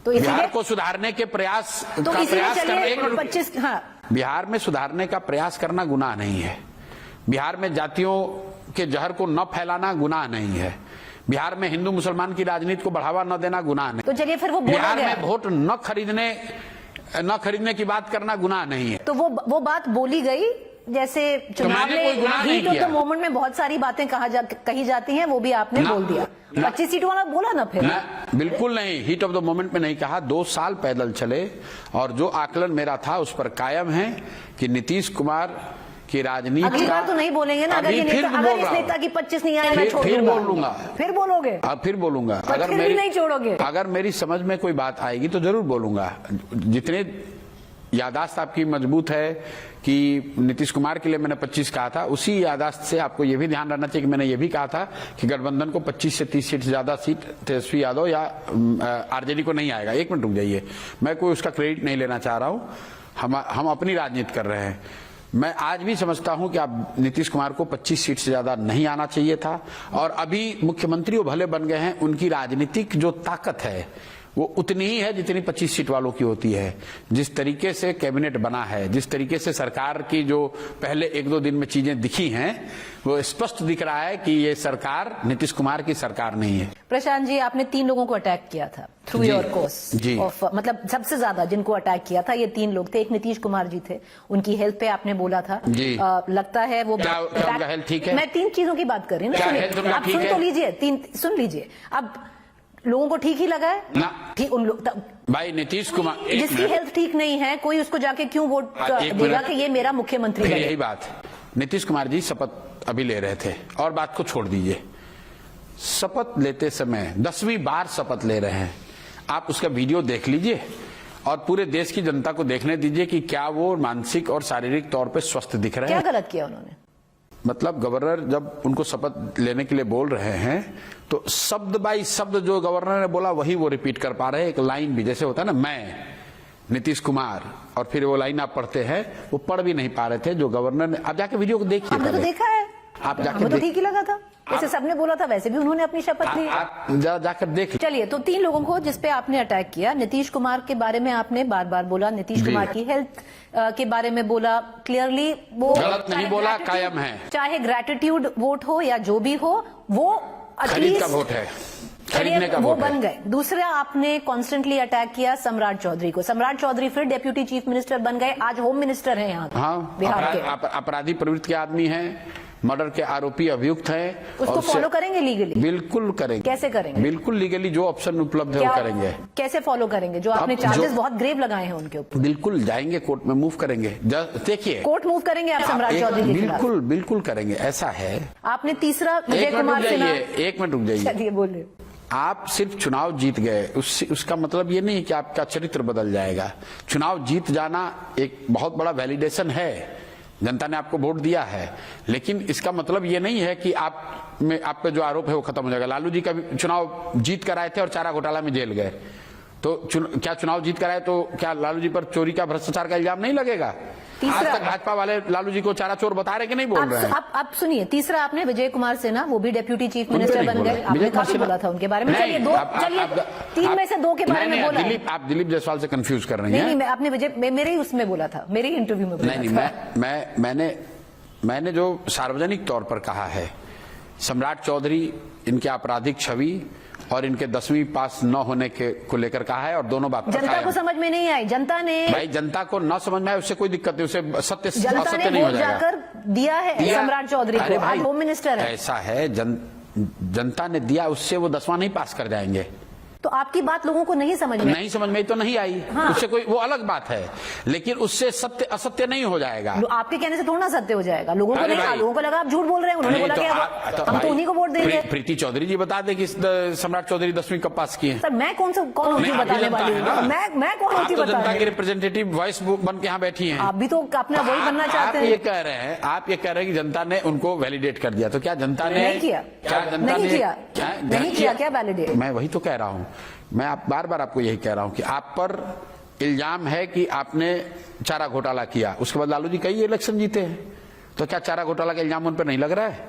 तो बिहार को सुधारने के प्रयास तो का प्रयास करना 25 बिहार में सुधारने का प्रयास करना गुनाह नहीं है। बिहार में जातियों के जहर को न फैलाना गुनाह नहीं है। बिहार में हिंदू मुसलमान की राजनीति को बढ़ावा न देना गुनाह नहीं। तो चलिए फिर वो बिहार में वोट न खरीदने की बात करना गुनाह नहीं है। तो वो बात बोली गई, जैसे चुनाव में हीट ऑफ द मोमेंट में बहुत सारी बातें कही जाती हैं, वो भी आपने बोल दिया। 25 सीट वाला बोला ना फिर? बिल्कुल नहीं, हीट ऑफ द मोमेंट में नहीं कहा। 2 साल पैदल चले और जो आकलन मेरा था उस पर कायम है कि नीतीश कुमार की राजनीति अगली बार तो नहीं बोलेंगे ना? अगर इस नेता की 25 नहीं आए, मैं छोड़ फिर दूंगा। बोल लूंगा। फिर बोलोगे? अब फिर बोलूंगा। अगर मेरी नहीं छोड़ोगे, अगर मेरी समझ में कोई बात आएगी तो जरूर बोलूंगा। जितने यादाश्त आपकी मजबूत है कि नीतीश कुमार के लिए मैंने 25 कहा था, उसी यादाश्त से आपको यह भी ध्यान रखना चाहिए कि मैंने ये भी कहा था कि गठबंधन को 25 से 30 सीट से ज्यादा सीट तेजस्वी यादव या आरजेडी को नहीं आएगा। 1 मिनट रुक जाइए, मैं कोई उसका क्रेडिट नहीं लेना चाह रहा हूं। हम अपनी राजनीति कर रहे हैं। मैं आज भी समझता हूं कि आप नीतीश कुमार को 25 सीट से ज्यादा नहीं आना चाहिए था। और अभी मुख्यमंत्री वो भले बन गए हैं, उनकी राजनीतिक जो ताकत है वो उतनी ही है जितनी 25 सीट वालों की होती है। जिस तरीके से कैबिनेट बना है, जिस तरीके से सरकार की जो पहले 1-2 दिन में चीजें दिखी हैं, वो स्पष्ट दिख रहा है कि ये सरकार नीतीश कुमार की सरकार नहीं है। प्रशांत जी, आपने 3 लोगों को अटैक किया था थ्रू योर कोर्स ऑफ, मतलब सबसे ज्यादा जिनको अटैक किया था ये 3 लोग थे। एक नीतीश कुमार जी थे, उनकी हेल्थ पे आपने बोला था। लगता है वो हेल्थ ठीक है? मैं 3 चीजों की बात कर रही हूँ, आप सुन तो लीजिए, सुन लीजिए। अब लोगों को ठीक ही लगा है ना? ठीक, उन लोग भाई नीतीश कुमार जिसकी हेल्थ ठीक नहीं है, कोई उसको जाके क्यों वोट देगा कि ये मेरा मुख्यमंत्री है? यही बात है। नीतीश कुमार जी शपथ अभी ले रहे थे, और बात को छोड़ दीजिए। शपथ लेते समय 10वीं बार शपथ ले रहे हैं। आप उसका वीडियो देख लीजिए और पूरे देश की जनता को देखने दीजिए कि क्या वो मानसिक और शारीरिक तौर पे स्वस्थ दिख रहे हैं। क्या गलत किया उन्होंने? मतलब गवर्नर जब उनको शपथ लेने के लिए बोल रहे हैं तो शब्द बाई शब्द जो गवर्नर ने बोला वही वो रिपीट कर पा रहे हैं। एक लाइन भी जैसे होता है ना, मैं नीतीश कुमार, और फिर वो लाइन आप पढ़ते हैं, वो पढ़ भी नहीं पा रहे थे जो गवर्नर ने। आप जाके वीडियो को देखिए। आपने तो देखा है, आप जाकर तो ठीक ही लगा था। जैसे सबने बोला था वैसे भी उन्होंने अपनी शपथ ली। आप जाकर देख। चलिए, तो 3 लोगों को जिसपे आपने अटैक किया, नीतीश कुमार के बारे में आपने बार बार बोला, नीतीश कुमार की हेल्थ के बारे में बोला, क्लियरली वो गलत नहीं बोला, कायम है। चाहे ग्रेटिट्यूड वोट हो या जो भी हो, वो खरीद का वोट है, खरीदने का वो बन गए। दूसरा, आपने कॉन्स्टेंटली अटैक किया सम्राट चौधरी को। सम्राट चौधरी फिर डेप्यूटी चीफ मिनिस्टर बन गए, आज होम मिनिस्टर हैं यहाँ। हाँ, बिहार के अपराधी प्रवृत्ति के आदमी हैं, मर्डर के आरोपी अभियुक्त हैं। उसको फॉलो करेंगे लीगली? बिल्कुल करेंगे। कैसे करेंगे? बिल्कुल लीगली, जो ऑप्शन उपलब्ध है वो करेंगे। कैसे फॉलो करेंगे? जो आपने चार्जेस बहुत ग्रेव लगाए हैं उनके ऊपर। बिल्कुल जाएंगे, कोर्ट में मूव करेंगे। देखिए, कोर्ट मूव करेंगे आप सम्राट चौधरी के खिलाफ? बिल्कुल बिल्कुल करेंगे, ऐसा है। आपने तीसरा, विजय कुमार सिन्हा। 1 मिनट रुक जाइए। चलिए बोलिए। आप सिर्फ चुनाव जीत गए उसका मतलब ये नहीं कि आपका चरित्र बदल जाएगा। चुनाव जीत जाना एक बहुत बड़ा वैलिडेशन है, जनता ने आपको वोट दिया है, लेकिन इसका मतलब ये नहीं है कि आप पे जो आरोप है वो खत्म हो जाएगा। लालू जी का भी चुनाव जीत कर आए थे और चारा घोटाला में जेल गए, तो क्या चुनाव जीत कर आए तो क्या लालू जी पर चोरी का, भ्रष्टाचार का इल्जाम नहीं लगेगा? आज तक भाजपा वाले लालू जी को चारा चोर बता रहे कि नहीं बोल रहे हैं? आप सुनिए, तीसरा आपने विजय कुमार सिन्हा, वो भी डेप्यूटी चीफ मिनिस्टर बन गए, आपने काफी बोला था उनके बारे में। चलिए 3 में से 2 के बारे में बोला। आप दिलीप जायसवाल से कंफ्यूज कर रही हैं। नहीं, आपने विजय, मेरे ही उसमें बोला था, मेरे ही इंटरव्यू में बोला था। मैंने जो सार्वजनिक तौर पर कहा है सम्राट चौधरी इनके आपराधिक छवि और इनके 10वीं पास न होने के को लेकर कहा है और दोनों बात जनता को समझ में नहीं आई। जनता ने भाई जनता को न समझ में आए उससे कोई दिक्कत नहीं, उसे सत्य असत्य नहीं हो वोट जाएगा। जाकर दिया है सम्राट चौधरी को, आज होम मिनिस्टर है। ऐसा है जनता ने दिया, उससे वो 10वां नहीं पास कर जाएंगे। तो आपकी बात लोगों को नहीं समझ में तो नहीं आई। हाँ। उससे कोई वो अलग बात है, लेकिन उससे सत्य असत्य नहीं हो जाएगा। आपके कहने से थोड़ा सत्य हो जाएगा। लोगों को नहीं, लोगों को लगा आप झूठ बोल रहे हैं। उन्होंने बोला कि हम तो उन्हीं को वोट देंगे। प्रीति चौधरी जी बता दें कि सम्राट चौधरी 10वीं कब पास किए। सर मैं कौन होती बताने वाली हूँ? मैं कौन होती बताने? जनता की रिप्रेजेंटेटिव वॉइस बन के यहाँ बैठी हैं। आप भी तो अपना वही बनना चाहते हैं। आप ये कह रहे हैं कि जनता ने उनको वैलिडेट कर दिया, तो क्या जनता ने नहीं किया? क्या जनता ने नहीं किया क्या वैलिडेट? मैं वही तो कह रहा हूँ, मैं बार बार आपको यही कह रहा हूं कि आप पर इल्जाम है कि आपने चारा घोटाला किया, उसके बाद लालू जी कई इलेक्शन जीते हैं, तो क्या चारा घोटाला का इल्जाम उन पर नहीं लग रहा है?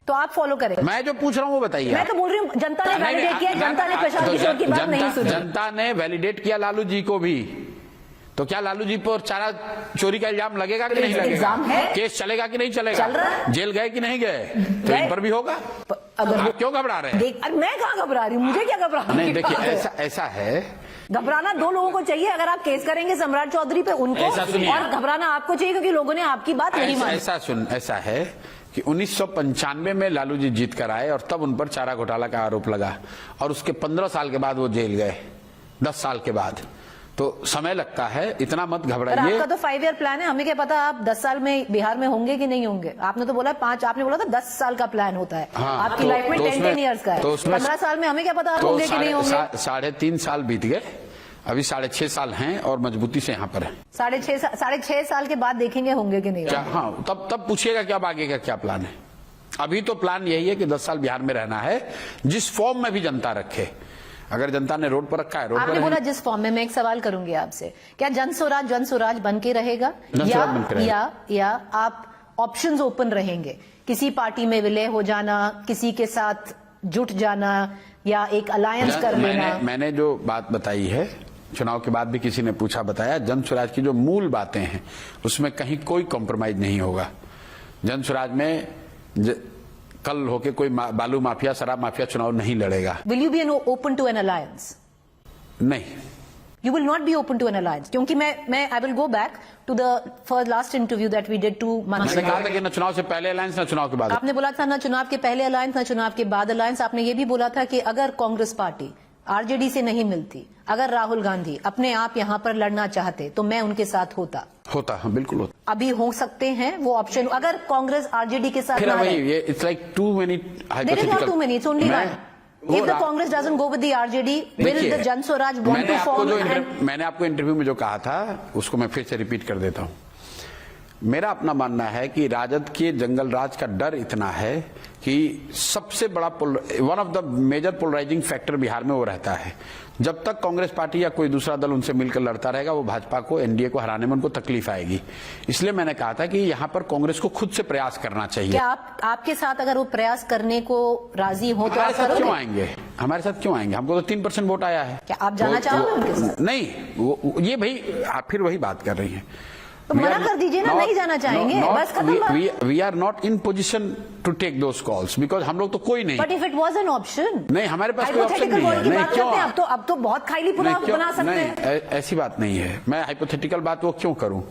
तो आप फॉलो करें। मैं जो पूछ रहा हूँ वो बताइए। मैं तो बोल रही हूँ जनता ने वैलिडेट किया, जनता ने प्रशांत किशोर की बात नहीं सुनी। जनता ने वैलिडेट किया लालू जी को भी, तो क्या लालू जी पर चारा चोरी का इल्जाम लगेगा कि नहीं लगेगा? केस चलेगा कि नहीं चलेगा? चल रहा है। जेल गए कि नहीं गए? तो इन पर भी होगा। आप क्यों घबरा रहे हैं? मैं कहाँ घबरा रही हूँ, मुझे क्या घबराना? नहीं देखिए, ऐसा है, घबराना दो लोगों को चाहिए। अगर आप केस करेंगे सम्राट चौधरी पे उनको, और घबराना आपको चाहिए क्योंकि लोगों ने आपकी बात नहीं मानी। ऐसा है कि 1995 में लालू जी जीत कर आए और तब उन पर चारा घोटाला का आरोप लगा और उसके 15 साल के बाद वो जेल गए, 10 साल के बाद। तो समय लगता है, इतना मत घबराइए। आपका तो 5 ईयर प्लान है, हमें क्या पता आप 10 साल में बिहार में होंगे कि नहीं होंगे। आपने तो बोला 5, आपने बोला था 10 साल का प्लान होता है। हाँ, आपकी लाइफ में 10 ईयर्स का है, 15 साल में हमें क्या पता आप होंगे कि नहीं होंगे। 3.5 साल बीत गए, अभी 6.5 साल हैं और मजबूती से यहाँ पर है। 6.5 साल के बाद देखेंगे होंगे कि नहीं। हाँ, तब पूछिएगा कि अब आगे का क्या प्लान है। अभी तो प्लान यही है कि 10 साल बिहार में रहना है, जिस फॉर्म में भी जनता रखे। अगर जनता ने रोड पर रखा है, रोड पर। आपने बोला जिस फॉर्म में। मैं एक सवाल करूंगी आपसे, क्या जन स्वराज बन के रहेगा या आप ऑप्शंस ओपन रहेंगे? किसी पार्टी में विलय हो जाना, किसी के साथ जुट जाना, या एक अलायंस कर लेना? मैंने जो बात बताई है, चुनाव के बाद भी किसी ने पूछा, बताया, जन स्वराज की जो मूल बातें हैं उसमें कहीं कोई कॉम्प्रोमाइज नहीं होगा। जन स्वराज में कल होके कोई बालू माफिया, शराब माफिया चुनाव नहीं लड़ेगा। Will you be open to an alliance? नहीं, you will not be open to an alliance, क्योंकि मैं I will go back to the last interview that we did 2 months मैंने कहा था कि न चुनाव से पहले अलायंस न चुनाव के बाद। आपने बोला था न चुनाव के पहले अलायंस न चुनाव के बाद अलायंस। आपने ये भी बोला था कि अगर कांग्रेस पार्टी आरजेडी से नहीं मिलती, अगर राहुल गांधी अपने आप यहाँ पर लड़ना चाहते तो मैं उनके साथ होता। हाँ, बिल्कुल होता। अभी हो सकते हैं वो ऑप्शन, अगर कांग्रेस आरजेडी के साथ ना रहे। It's like too many There is not too many, it's only one. If the Congress doesn't go with the RJD, will the Jan Swaraj want to form? मैंने आपको इंटरव्यू में जो कहा था उसको मैं फिर से रिपीट कर देता हूँ। मेरा अपना मानना है कि राजद के जंगल राज का डर इतना है कि सबसे बड़ा one of the major polarising factor Bihar में वो रहता है। जब तक कांग्रेस पार्टी या कोई दूसरा दल उनसे मिलकर लड़ता रहेगा, वो भाजपा को, एनडीए को हराने में उनको तकलीफ आएगी। इसलिए मैंने कहा था कि यहाँ पर कांग्रेस को खुद से प्रयास करना चाहिए। क्या आपके साथ अगर वो प्रयास करने को राजी हो तो हमारे साथ क्यों आएंगे? हमारे साथ क्यों आएंगे? हमको तो 3% वोट आया है। क्या आप जाना चाहोगे उनके साथ? नहीं, ये भाई आप फिर वही बात कर रही हैं। तो मना कर दीजिए ना, नहीं जाना चाहेंगे, बस खत्म। We are not in position to take those calls because हम लोग तो कोई नहीं। But if it was an option, नहीं, हमारे पास कोई ऑप्शन नहीं है। नहीं, क्यों? अब तो बहुत खाली बना सकते हैं। ऐसी बात नहीं है। मैं हाइपोथेटिकल बात वो क्यों करूं?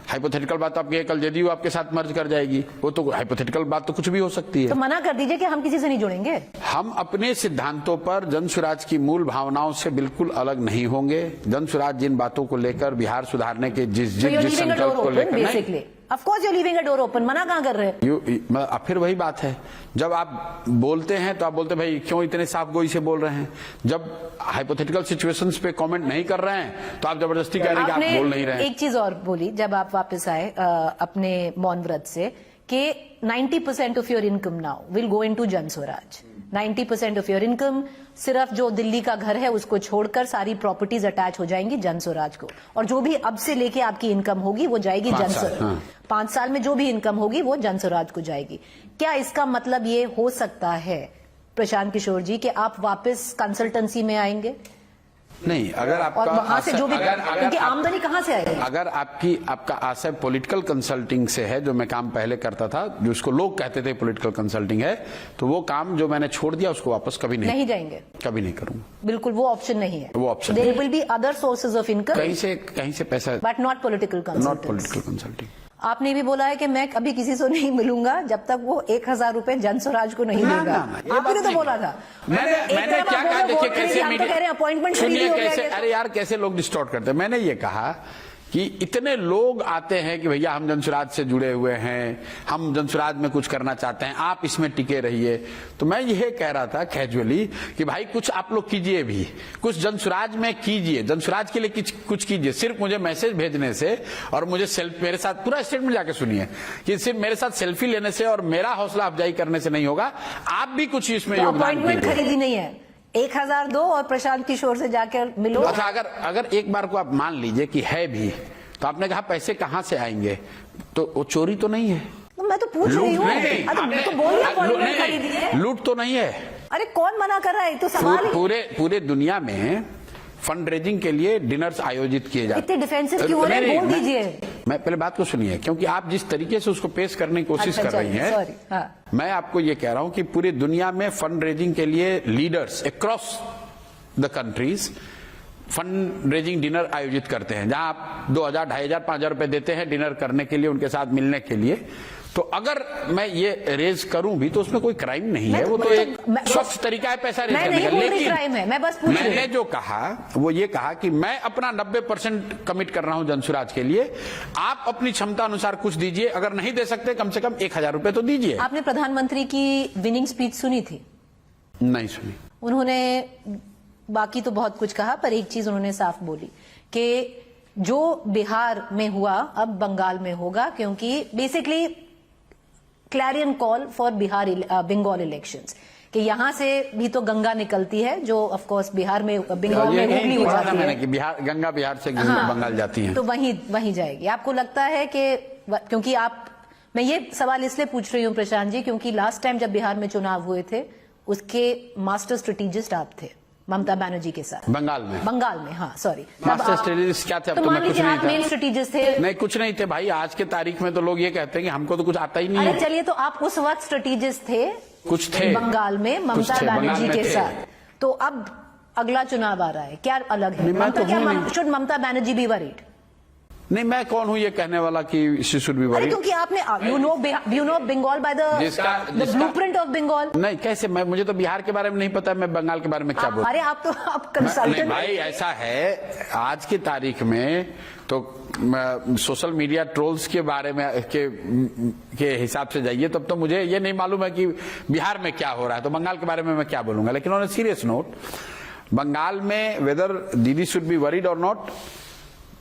हाइपोथेटिकल बात आपके कल जदयू आपके साथ मर्ज कर जाएगी, वो तो हाइपोथेटिकल बात तो कुछ भी हो सकती है। तो मना कर दीजिए कि हम किसी से नहीं जुड़ेंगे। हम अपने सिद्धांतों पर, जन स्वराज की मूल भावनाओं से बिल्कुल अलग नहीं होंगे। जन स्वराज जिन बातों को लेकर, बिहार सुधारने के जिस संकल्प को लेकर, Of course you're leaving a door open. मना कहाँ कर रहे हैं? फिर वही बात है, जब आप बोलते हैं तो आप बोलते भाई क्यों इतने साफ गोई से बोल रहे हैं। जब हाइपोथेटिकल सिचुएशंस पे कमेंट नहीं कर रहे हैं तो आप जबरदस्ती कह रहे हैं कि आप बोल नहीं रहे हैं। एक चीज और बोली जब आप वापस आए अपने मौन व्रत से कि 90% of your income now will go into जन स्वराज। 90% ऑफ योर इनकम सिर्फ जो दिल्ली का घर है उसको छोड़कर सारी प्रॉपर्टीज अटैच हो जाएंगी जन स्वराज को, और जो भी अब से लेके आपकी इनकम होगी वो जाएगी जन स्वराज। 5 साल में जो भी इनकम होगी वो जन स्वराज को जाएगी। क्या इसका मतलब ये हो सकता है प्रशांत किशोर जी कि आप वापस कंसल्टेंसी में आएंगे? नहीं, अगर आपका और वहां से जो भी, क्योंकि आप- आमदनी कहां से आएगी? अगर आपका आशय पॉलिटिकल कंसल्टिंग से है, जो मैं काम पहले करता था, जिसको लोग कहते थे पॉलिटिकल कंसल्टिंग है, तो वो काम जो मैंने छोड़ दिया उसको वापस कभी नहीं जाएंगे, कभी नहीं करूंगा। बिल्कुल वो ऑप्शन नहीं है, वो option there will be other sources of income, कहीं से पैसा, but not political not political consulting. आपने भी बोला है कि मैं कभी किसी से नहीं मिलूंगा जब तक वो 1000 रुपए जन स्वराज को नहीं देगा। आपने तो बोला था। मैंने क्या कहा, देखिए कैसे आप तो कह रहे हैं अपॉइंटमेंट सुनिए कैसे, अरे यार कैसे लोग डिस्टॉर्ट करते हैं। मैंने ये कहा कि इतने लोग आते हैं कि भैया हम जनसुराज से जुड़े हुए हैं, हम जनसुराज में कुछ करना चाहते हैं, आप इसमें टिके रहिए। तो मैं यह कह रहा था कैजुअली कि भाई कुछ आप लोग कीजिए भी, कुछ जनसुराज में कीजिए, जनसुराज के लिए कुछ कीजिए। सिर्फ मुझे मैसेज भेजने से और मुझे मेरे साथ पूरा स्टेटमेंट जाके सुनिए कि सिर्फ मेरे साथ सेल्फी लेने से और मेरा हौसला अफजाई करने से नहीं होगा, आप भी कुछ इसमें योगदान अपॉइंटमेंट कीजिए। खरीदी नहीं है, 1000 दो और प्रशांत किशोर से जाकर मिलो। अच्छा, अगर एक बार को आप मान लीजिए कि है भी, तो आपने कहा पैसे कहां से आएंगे, तो वो चोरी तो नहीं है। तो मैं तो पूछ रही हूँ, तो बोलिए अपॉइंटमेंट खरीदी है, लूट तो नहीं है। अरे कौन मना कर रहा है, तो सवाल पूरे दुनिया में फंड रेजिंग के लिए डिनर्स आयोजित किए जाते हैं। इतने डिफेंसिव क्यों हो रहे हैं, बोल दीजिए। मैं पहले बात को सुनिए, क्योंकि आप जिस तरीके से उसको पेश करने की कोशिश कर रही हैं, सॉरी, हाँ। मैं आपको ये कह रहा हूं कि पूरी दुनिया में फंड रेजिंग के लिए leaders across the countries fund raising dinner आयोजित करते हैं, जहां आप 2000, 2500, 5000 रुपए देते हैं डिनर करने के लिए, उनके साथ मिलने के लिए। तो अगर मैं ये रेज करूं भी तो उसमें कोई क्राइम नहीं है, वो तो एक स्वच्छ तरीका है पैसा रेज करने का। लेकिन क्राइम है, मैं बस पूछ रही हूं। मैंने जो कहा वो ये कहा कि मैं अपना 90% कमिट कर रहा हूं जनसुराज के लिए, आप अपनी क्षमता अनुसार कुछ दीजिए, अगर नहीं दे सकते कम से कम 1000 रुपए तो दीजिए। आपने प्रधानमंत्री की विनिंग स्पीच सुनी थी? नहीं सुनी। उन्होंने बाकी तो बहुत कुछ कहा, पर एक चीज उन्होंने साफ बोली कि जो बिहार में हुआ अब बंगाल में होगा, क्योंकि basically clarion call for Bengal elections, कि यहां से भी तो गंगा निकलती है, जो ऑफ कोर्स बिहार में बंगाल में हुगली हो जाती है, कि गंगा बिहार से बंगाल जाती है, तो वहीं जाएगी। आपको लगता है कि, क्योंकि मैं ये सवाल इसलिए पूछ रही हूं प्रशांत जी, क्योंकि लास्ट टाइम जब बिहार में चुनाव हुए थे उसके मास्टर स्ट्रेटेजिस्ट आप थे ममता बनर्जी के साथ, बंगाल में, हाँ, सॉरी। मास्टर स्ट्रेटेजिस्ट क्या थे? अब तो तो मैं कुछ नहीं था। मेन स्ट्रेटेजिस्ट थे? नहीं, कुछ नहीं थे भाई। आज के तारीख में तो लोग ये कहते हैं कि हमको तो कुछ आता ही नहीं अरे है। चलिए, तो आप उस वक्त स्ट्रेटेजिस्ट थे, कुछ थे बंगाल में ममता बनर्जी के साथ। तो अब अगला चुनाव आ रहा है, क्या अलग है? Should Mamata Banerjee be worried? नहीं, मैं कौन हूं ये कहने वाला कि शी शुड बी वरीड? क्योंकि आपने you know Bengal by the blueprint of Bengal. नहीं, कैसे? मुझे तो बिहार के बारे में नहीं पता, मैं बंगाल के बारे में क्या बोलूं? अरे आप कंसल्टेंट भाई, ऐसा है आज की तारीख में तो सोशल मीडिया ट्रोल्स के बारे में के हिसाब से जाइए, तब तो मुझे ये नहीं मालूम है कि बिहार में क्या हो रहा है, तो बंगाल के बारे में मैं क्या बोलूंगा। लेकिन on a serious note, Bengal में whether Didi should be worried or not,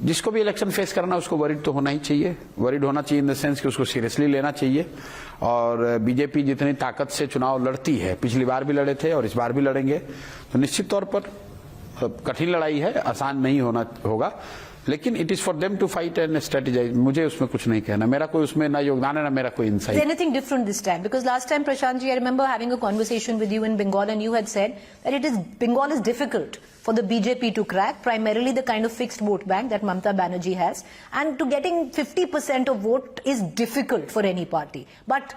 जिसको भी इलेक्शन फेस करना उसको वरीड तो होना ही चाहिए। वरीड होना चाहिए इन द सेंस कि उसको सीरियसली लेना चाहिए। और बीजेपी जितनी ताकत से चुनाव लड़ती है, पिछली बार भी लड़े थे और इस बार भी लड़ेंगे, तो निश्चित तौर पर कठिन लड़ाई है, आसान नहीं होगा, लेकिन it is for them to fight and strategise. मुझे उसमें कुछ नहीं कहना, मेरा कोई उसमें ना योगदान है ना मेरा कोई insight. Anything different this time? Because last time, Prashant ji, I remember having a conversation with you in Bengal, and you had said that Bengal is difficult for the BJP to crack, primarily the kind of fixed vote bank that Mamata Banerjee has, and to getting 50% of vote is difficult for any party. But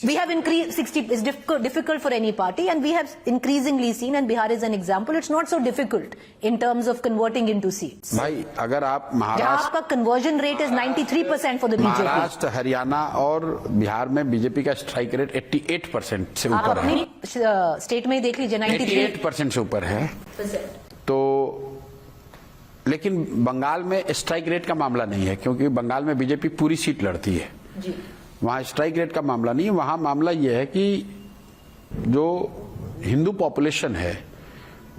we have increased 60 is difficult for any party, and we have increasingly seen, and Bihar is an example, it's not so difficult in terms of converting into seats. भाई, अगर आप महाराष्ट्र का conversion rate is 93% for the BJP, Maharashtra, Haryana और बिहार में BJP का strike rate 88% से ऊपर है। अपनी स्टेट में ही देख लीजिए, 88% से ऊपर है। तो लेकिन बंगाल में स्ट्राइक रेट का मामला नहीं है, क्योंकि बंगाल में बीजेपी पूरी सीट लड़ती है जी। वहां स्ट्राइक रेट का मामला नहीं है, वहां मामला यह है कि जो हिंदू पॉपुलेशन है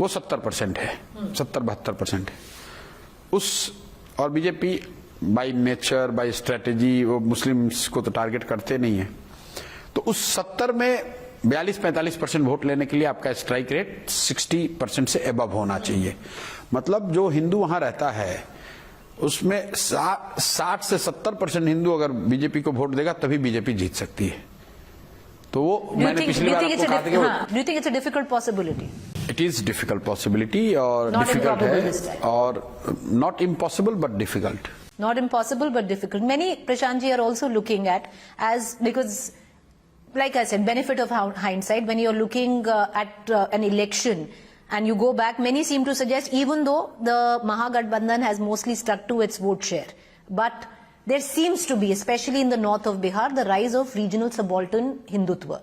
वो 70% है, 70-72% है उस, और BJP by nature, by strategy वो मुस्लिम्स को तो टारगेट करते नहीं है। तो उस 70 में 42-45% वोट लेने के लिए आपका स्ट्राइक रेट 60% से एबव होना चाहिए। मतलब जो हिंदू वहां रहता है उसमें 60 से 70% हिंदू अगर बीजेपी को वोट देगा तभी बीजेपी जीत सकती है। तो वो मैंने पिछली बार आपको कहा था कि do you think it's a difficult possibility? It is difficult possibility और Not difficult improbable this है time. और not impossible but difficult. Not impossible, but difficult. Many, Prashant ji, are also looking at because, like I said, benefit of hindsight, when you're looking at an election and you go back, many seem to suggest, even though the Mahagathbandhan has mostly stuck to its vote share, but there seems to be, especially in the north of Bihar, the rise of regional subaltern Hindutva.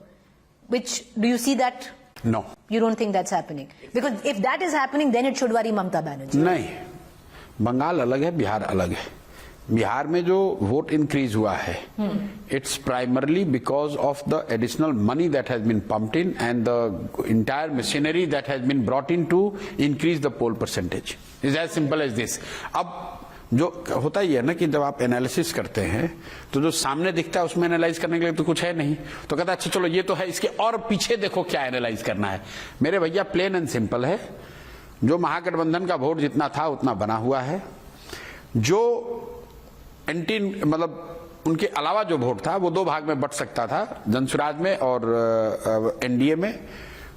Which, do you see that? No. You don't think that's happening? Because if that is happening, then it should worry Mamata Banerjee. नहीं, बंगाल अलग है, बिहार अलग है. बिहार में जो vote increase हुआ है, it's primarily because of the additional money that has been pumped in and the entire machinery that has been brought in to increase the poll percentage. Is as simple as this. अब जो होता ही है ना कि जब आप analysis करते हैं तो जो सामने दिखता है उसमें एनालाइज करने के लिए तो कुछ है नहीं, तो कहता है अच्छा चलो ये तो है, इसके और पीछे देखो क्या एनालाइज करना है. मेरे भैया प्लेन एंड सिंपल है. जो महागठबंधन का वोट जितना था उतना बना हुआ है. जो एंटी मतलब उनके अलावा जो वोट था वो दो भाग में बट सकता था, जनसुराज में और एनडीए में.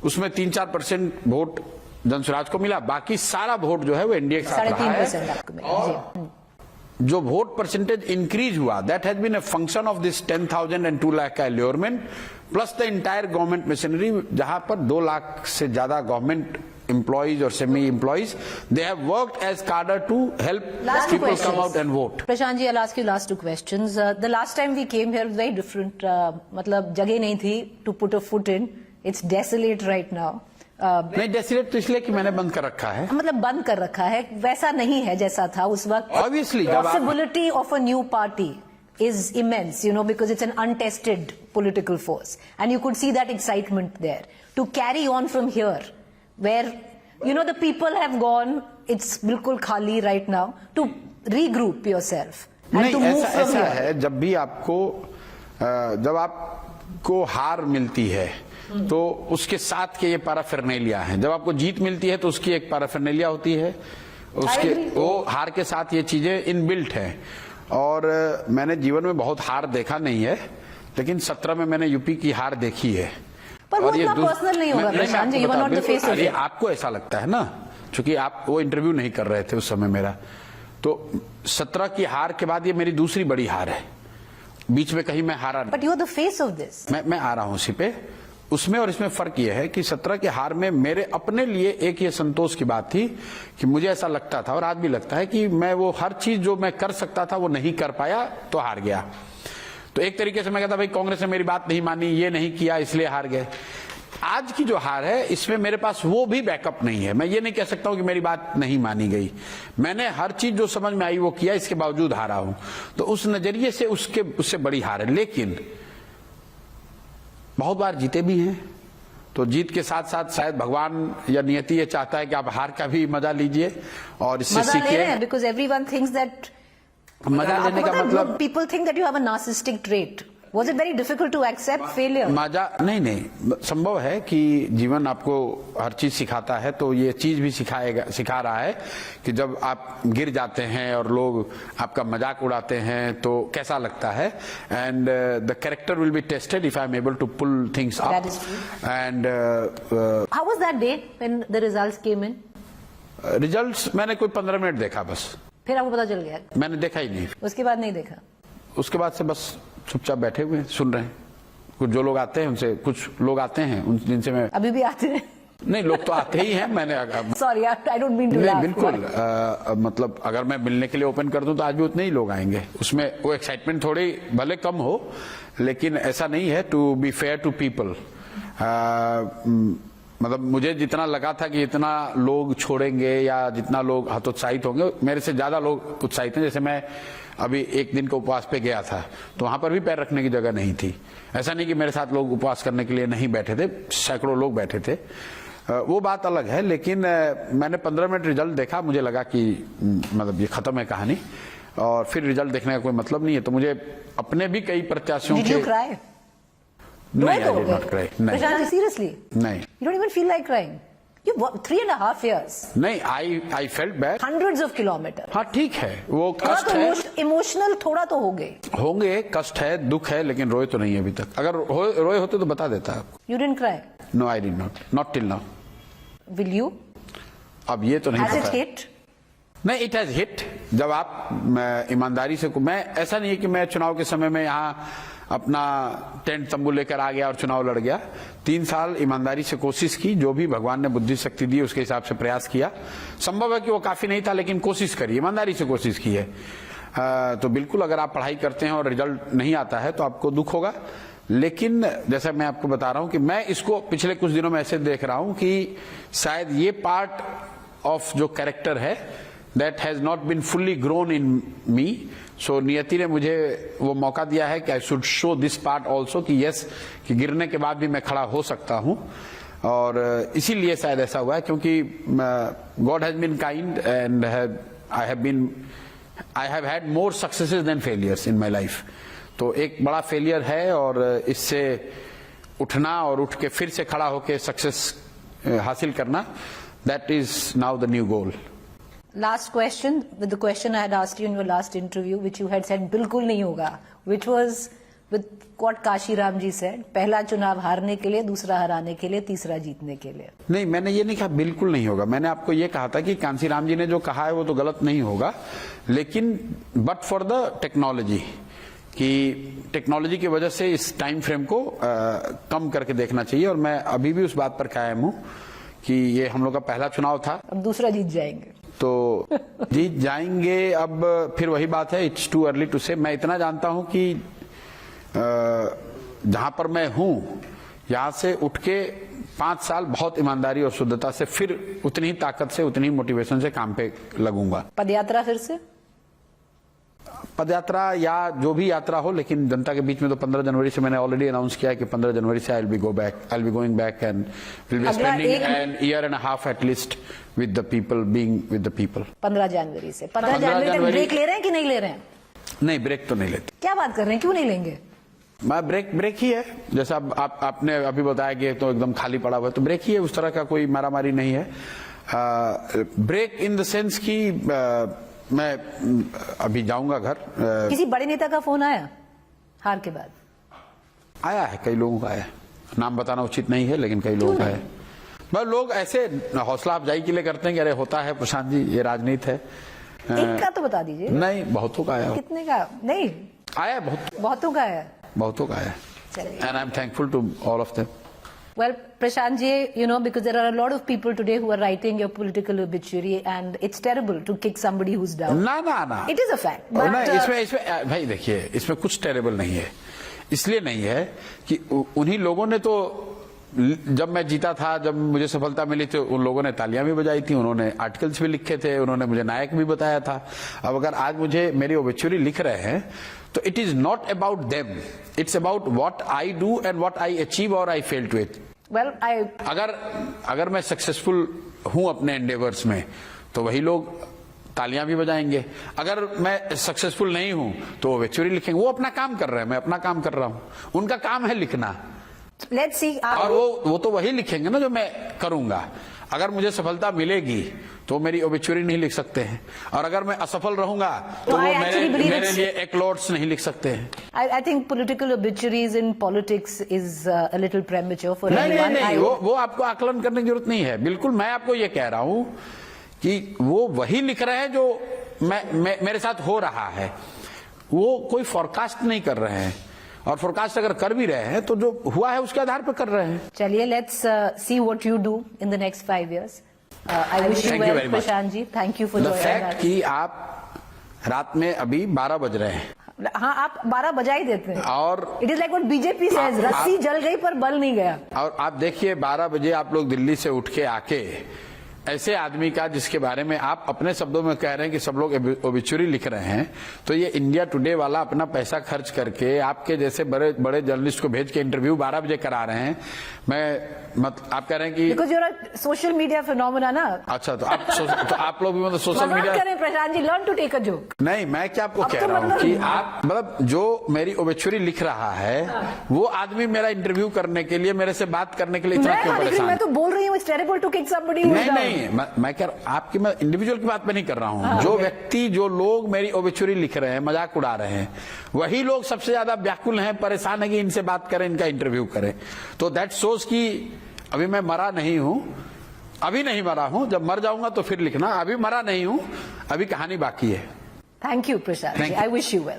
उसमें 3-4% वोट जनसुराज को मिला, बाकी सारा वोट जो है वो एनडीए के साथ रहा है. और जो वोट परसेंटेज इंक्रीज हुआ, that has been a function of this 10,000 and 2 lakh का allurement plus the entire government machinery, जहां पर 2 लाख से ज्यादा government employees or semi-employees, they have worked as cadre to help people come out and vote. Prashant ji, I'll ask you last two questions. The last time we came here was very different. मतलब जगह नहीं थी to put a foot in. It's desolate right now. नहीं डेसिलेट तो इसलिए कि मैंने बंद कर रखा है. मतलब बंद कर रखा है, वैसा नहीं है जैसा था उस वक्त. Obviously, possibility of a new party is immense, you know, because it's an untested political force, and you could see that excitement there. To carry on from here, where you know the people have gone, it's bilkul khali right now, to regroup yourself and to move from ऐसा here. है जब भी आपको जब आपको हार मिलती है तो उसके साथ के ये पैराफर्नेलिया है. जब आपको जीत मिलती है तो उसकी एक पैराफर्नेलिया होती है, उसके वो हार के साथ ये चीजें इनबिल्ट हैं. और मैंने जीवन में बहुत हार देखा नहीं है, लेकिन 17 में मैंने यूपी की हार देखी है. पर वो इतना पर्सनल नहीं होगा Prashant ji, you are not the face of it. आपको ऐसा लगता है ना, क्योंकि आप वो इंटरव्यू नहीं कर रहे थे उस समय मेरा. तो 17 की हार के बाद ये मेरी दूसरी बड़ी हार है. बीच में कहीं मैं हारा नहीं. But you are the face of this. मैं आ रहा हूं उसी पे. उसमें और इसमें फर्क यह है कि 17 के हार में मेरे अपने लिए एक ये संतोष की बात थी कि मुझे ऐसा लगता था और आज भी लगता है कि मैं वो हर चीज जो मैं कर सकता था वो नहीं कर पाया तो हार गया. तो एक तरीके से मैं कहता भाई कांग्रेस ने मेरी बात नहीं मानी, ये नहीं किया, इसलिए हार गए. आज की जो हार है इसमें मेरे पास वो भी बैकअप नहीं है. मैं ये नहीं कह सकता हूं कि मेरी बात नहीं मानी गई. मैंने हर चीज जो समझ में आई वो किया, इसके बावजूद हारा हूं. तो उस नजरिए से उससे बड़ी हार है. लेकिन बहुत बार जीते भी हैं, तो जीत के साथ साथ शायद भगवान या नियति ये चाहता है कि आप हार का भी मजा लीजिए और इससे सीखिए. Because everyone thinks that मजा लेने का मतलब, people think that you have a narcissistic trait. Was it very difficult to accept failure? मजा नहीं, संभव है कि जीवन आपको हर चीज सिखाता है. तो ये चीज भी सिखा रहा है कि जब आप गिर जाते हैं और लोग आपका मजाक उड़ाते हैं तो कैसा लगता है. And the character will be tested if I am able to pull things up. That is true. And How was that day when the results came in? Results मैंने कोई 15 मिनट देखा बस. फिर आपको पता चल गया? मैंने देखा ही नहीं. उसके बाद नहीं देखा? उसके बाद से बस चुपचाप बैठे हुए हैं, सुन रहे हैं. कुछ जो लोग आते हैं उनसे, कुछ लोग आते हैं जिनसे मैं, अभी भी आते हैं? नहीं, लोग तो आते ही हैं. मैंने sorry, I don't mean to नहीं, लाफ. बिल्कुल मतलब अगर मैं मिलने के लिए ओपन कर दूं तो आज भी उतने ही लोग आएंगे. उसमें वो एक्साइटमेंट थोड़ी भले कम हो, लेकिन ऐसा नहीं है. To be fair to people, मतलब मुझे जितना लगा था कि इतना लोग छोड़ेंगे या जितना लोग हतोत्साहित होंगे, मेरे से ज्यादा लोग उत्साहित हैं. जैसे मैं अभी एक दिन का उपवास पे गया था तो वहां पर भी पैर रखने की जगह नहीं थी. ऐसा नहीं कि मेरे साथ लोग उपवास करने के लिए नहीं बैठे थे, सैकड़ों लोग बैठे थे. वो बात अलग है. लेकिन मैंने 15 मिनट रिजल्ट देखा, मुझे लगा कि मतलब ये खत्म है कहानी, और फिर रिजल्ट देखने का कोई मतलब नहीं है. तो मुझे अपने भी कई प्रत्याशियों Did you cry? नहीं, I did not cry. नहीं. Prashant, seriously? नहीं. You don't even feel like crying? You 3.5 years. नहीं, I felt bad. Hundreds of kilometers. हाँ ठीक है, वो थोड़ा कष्ट तो है. इमोशनल थोड़ा तो हो गए होंगे, कष्ट है, दुख है, लेकिन रोए तो नहीं है अभी तक. अगर रोए होते तो बता देता आपको. You didn't cry? No, I did not. Not till now. Will you? अब ये तो नहीं हैज पता। It hit? नहीं, इट हैज हिट। जब आप ईमानदारी से, मैं ऐसा नहीं है कि मैं चुनाव के समय में यहाँ अपना टेंट तंबू लेकर आ गया और चुनाव लड़ गया। 3 साल ईमानदारी से कोशिश की, जो भी भगवान ने बुद्धि शक्ति दी उसके हिसाब से प्रयास किया। संभव है कि वो काफी नहीं था, लेकिन कोशिश करी, ईमानदारी से कोशिश की है। तो बिल्कुल अगर आप पढ़ाई करते हैं और रिजल्ट नहीं आता है तो आपको दुख होगा, लेकिन जैसा मैं आपको बता रहा हूं कि मैं इसको पिछले कुछ दिनों में ऐसे देख रहा हूं कि शायद ये पार्ट ऑफ जो कैरेक्टर है that has not been fully grown in me. So नियति ने मुझे वो मौका दिया है कि I should show this part also, कि यस, कि गिरने के बाद भी मैं खड़ा हो सकता हूं। और इसीलिए शायद ऐसा हुआ है, क्योंकि God has been kind and I have had more successes than failures in my life. तो एक बड़ा फेलियर है और इससे उठना और उठ के फिर से खड़ा होकर सक्सेस हासिल करना, that is now the new goal. Last question, with the question I had asked you in your last interview, which you had said बिल्कुल नहीं होगा, which was with what Kashi Ram ji said, पहला चुनाव हारने के लिए, दूसरा हराने के लिए, तीसरा जीतने के लिए। नहीं, मैंने ये नहीं कहा बिल्कुल नहीं होगा। मैंने आपको ये कहा था कि कांसी राम जी ने जो कहा है वो तो गलत नहीं होगा, लेकिन बट फॉर द टेक्नोलॉजी, कि टेक्नोलॉजी की वजह से इस टाइम फ्रेम को कम करके देखना चाहिए। और मैं अभी भी उस बात पर कायम हूं कि ये हम लोग का पहला चुनाव था। अब दूसरा जीत जाएंगे तो जीत जाएंगे। अब फिर वही बात है, इट्स टू अर्ली टू से। मैं इतना जानता हूं कि जहां पर मैं हूं यहां से उठ के 5 साल बहुत ईमानदारी और शुद्धता से फिर उतनी ही ताकत से, उतनी ही मोटिवेशन से काम पे लगूंगा। पदयात्रा फिर से? पदयात्रा या जो भी यात्रा हो, लेकिन जनता के बीच में तो 15 जनवरी से मैंने ऑलरेडी अनाउंस किया है कि 15 जनवरी से I will be going back and will be spending an year and half at least with the people, being with the people. 15 जनवरी से 15 जनवरी तक ब्रेक ले रहे हैं कि नहीं ले रहे हैं? नहीं, ब्रेक तो नहीं लेते। क्या बात कर रहे हैं, क्यों नहीं लेंगे? ब्रेक ही है, जैसा आपने अभी बताया कि तो एकदम खाली पड़ा हुआ है, तो ब्रेक ही है, उस तरह का कोई मारामारी नहीं है। ब्रेक इन द सेंस की मैं अभी जाऊंगा घर। किसी बड़े नेता का फोन आया हार के बाद? आया है, कई लोगों का आया, नाम बताना उचित नहीं है, लेकिन कई लोगों का है। बस लोग ऐसे हौसला अफजाई के लिए करते हैं कि अरे होता है प्रशांत जी, ये राजनीति है। एक का तो बता दीजिए। नहीं, बहुतों का आया। कितने का? नहीं आया, बहुतों का आया। बहुतों का आया, and I am thankful to all of them. Well, Prashant ji, you know, because there are a lot of people today who are writing your political obituary, and it's terrible to kick somebody who's down. ना It is a fact. But इसमें भाई देखिए, इसमें कुछ terrible नहीं है। इसलिए नहीं है कि उन्हीं लोगों ने तो, जब मैं जीता था, जब मुझे सफलता मिली थी, उन लोगों ने तालियां भी बजाई थी, उन्होंने आर्टिकल्स भी लिखे थे, उन्होंने मुझे नायक भी बताया था। अब अगर आज मुझे मेरी ओबिचुरी लिख रहे हैं तो it is not about them, it's about what I do and what I achieve और आई फेल टू इट। well, अगर मैं सक्सेसफुल हूं अपने एंडेवर्स में तो वही लोग तालियां भी बजाएंगे। अगर मैं सक्सेसफुल नहीं हूं तो वो ओबिचुरी लिखेंगे। वो अपना काम कर रहे हैं, मैं अपना काम कर रहा हूं, उनका काम है लिखना। let's see. और वो तो वही लिखेंगे ना जो मैं करूंगा। अगर मुझे सफलता मिलेगी तो मेरी ओबिचुरी नहीं लिख सकते हैं, और अगर मैं असफल रहूंगा तो वो मेरे लिए एक्लॉट्स नहीं लिख सकते हैं। I think political obituaries in politics is a little premature for everyone. नहीं, वो आपको आकलन करने की जरूरत नहीं है। बिल्कुल, मैं आपको ये कह रहा हूं कि वो वही लिख रहे हैं जो मेरे साथ हो रहा है। वो कोई फोरकास्ट नहीं कर रहे हैं, और फोरकास्ट अगर कर भी रहे हैं तो जो हुआ है उसके आधार पर कर रहे हैं। चलिए, let's see what you do in the next 5 years. I wish you well, Prashant ji. Thank you for joining us. कि आप रात में अभी 12 बज रहे हैं। हाँ, आप 12 बजा ही देते हैं। और it is like what BJP says, रस्सी जल गई पर बल नहीं गया। और आप देखिए, 12 बजे आप लोग दिल्ली से उठ के आके ऐसे आदमी का, जिसके बारे में आप अपने शब्दों में कह रहे हैं कि सब लोग ओबिचुरी लिख रहे हैं, तो ये इंडिया टुडे वाला अपना पैसा खर्च करके आपके जैसे बड़े बड़े जर्नलिस्ट को भेज के इंटरव्यू 12 बजे करा रहे हैं। आप कह रहे हैं कि because your social media phenomena ना। अच्छा, तो आप लोग भी मतलब सोशल मीडिया करें Prashant ji, learn to take a joke. नहीं, मैं क्या आपको कह रहा हूँ कि आप मतलब जो मेरी ओबिचुरी लिख रहा है वो आदमी मेरा इंटरव्यू करने के लिए, मेरे से बात करने के लिए इतना क्यों परेशान? मैं तो बोल रही हूँ, it's terrible to kick somebody. नहीं, मैं कह रहा हूँ मैं इंडिविजुअल की बात पे नहीं कर रहा हूँ। जो व्यक्ति, जो लोग मेरी ओबिचुरी लिख रहे हैं, मजाक उड़ा रहे हैं, वही लोग सबसे ज्यादा व्याकुल हैं, परेशान है कि इनसे बात करें, इनका इंटरव्यू करें। तो दैट शोज कि अभी मैं मरा नहीं हूं, अभी नहीं मरा हूं, जब मर जाऊंगा तो फिर लिखना, अभी मरा नहीं हूं, अभी कहानी बाकी है। Thank you Prashant ji, I wish you well.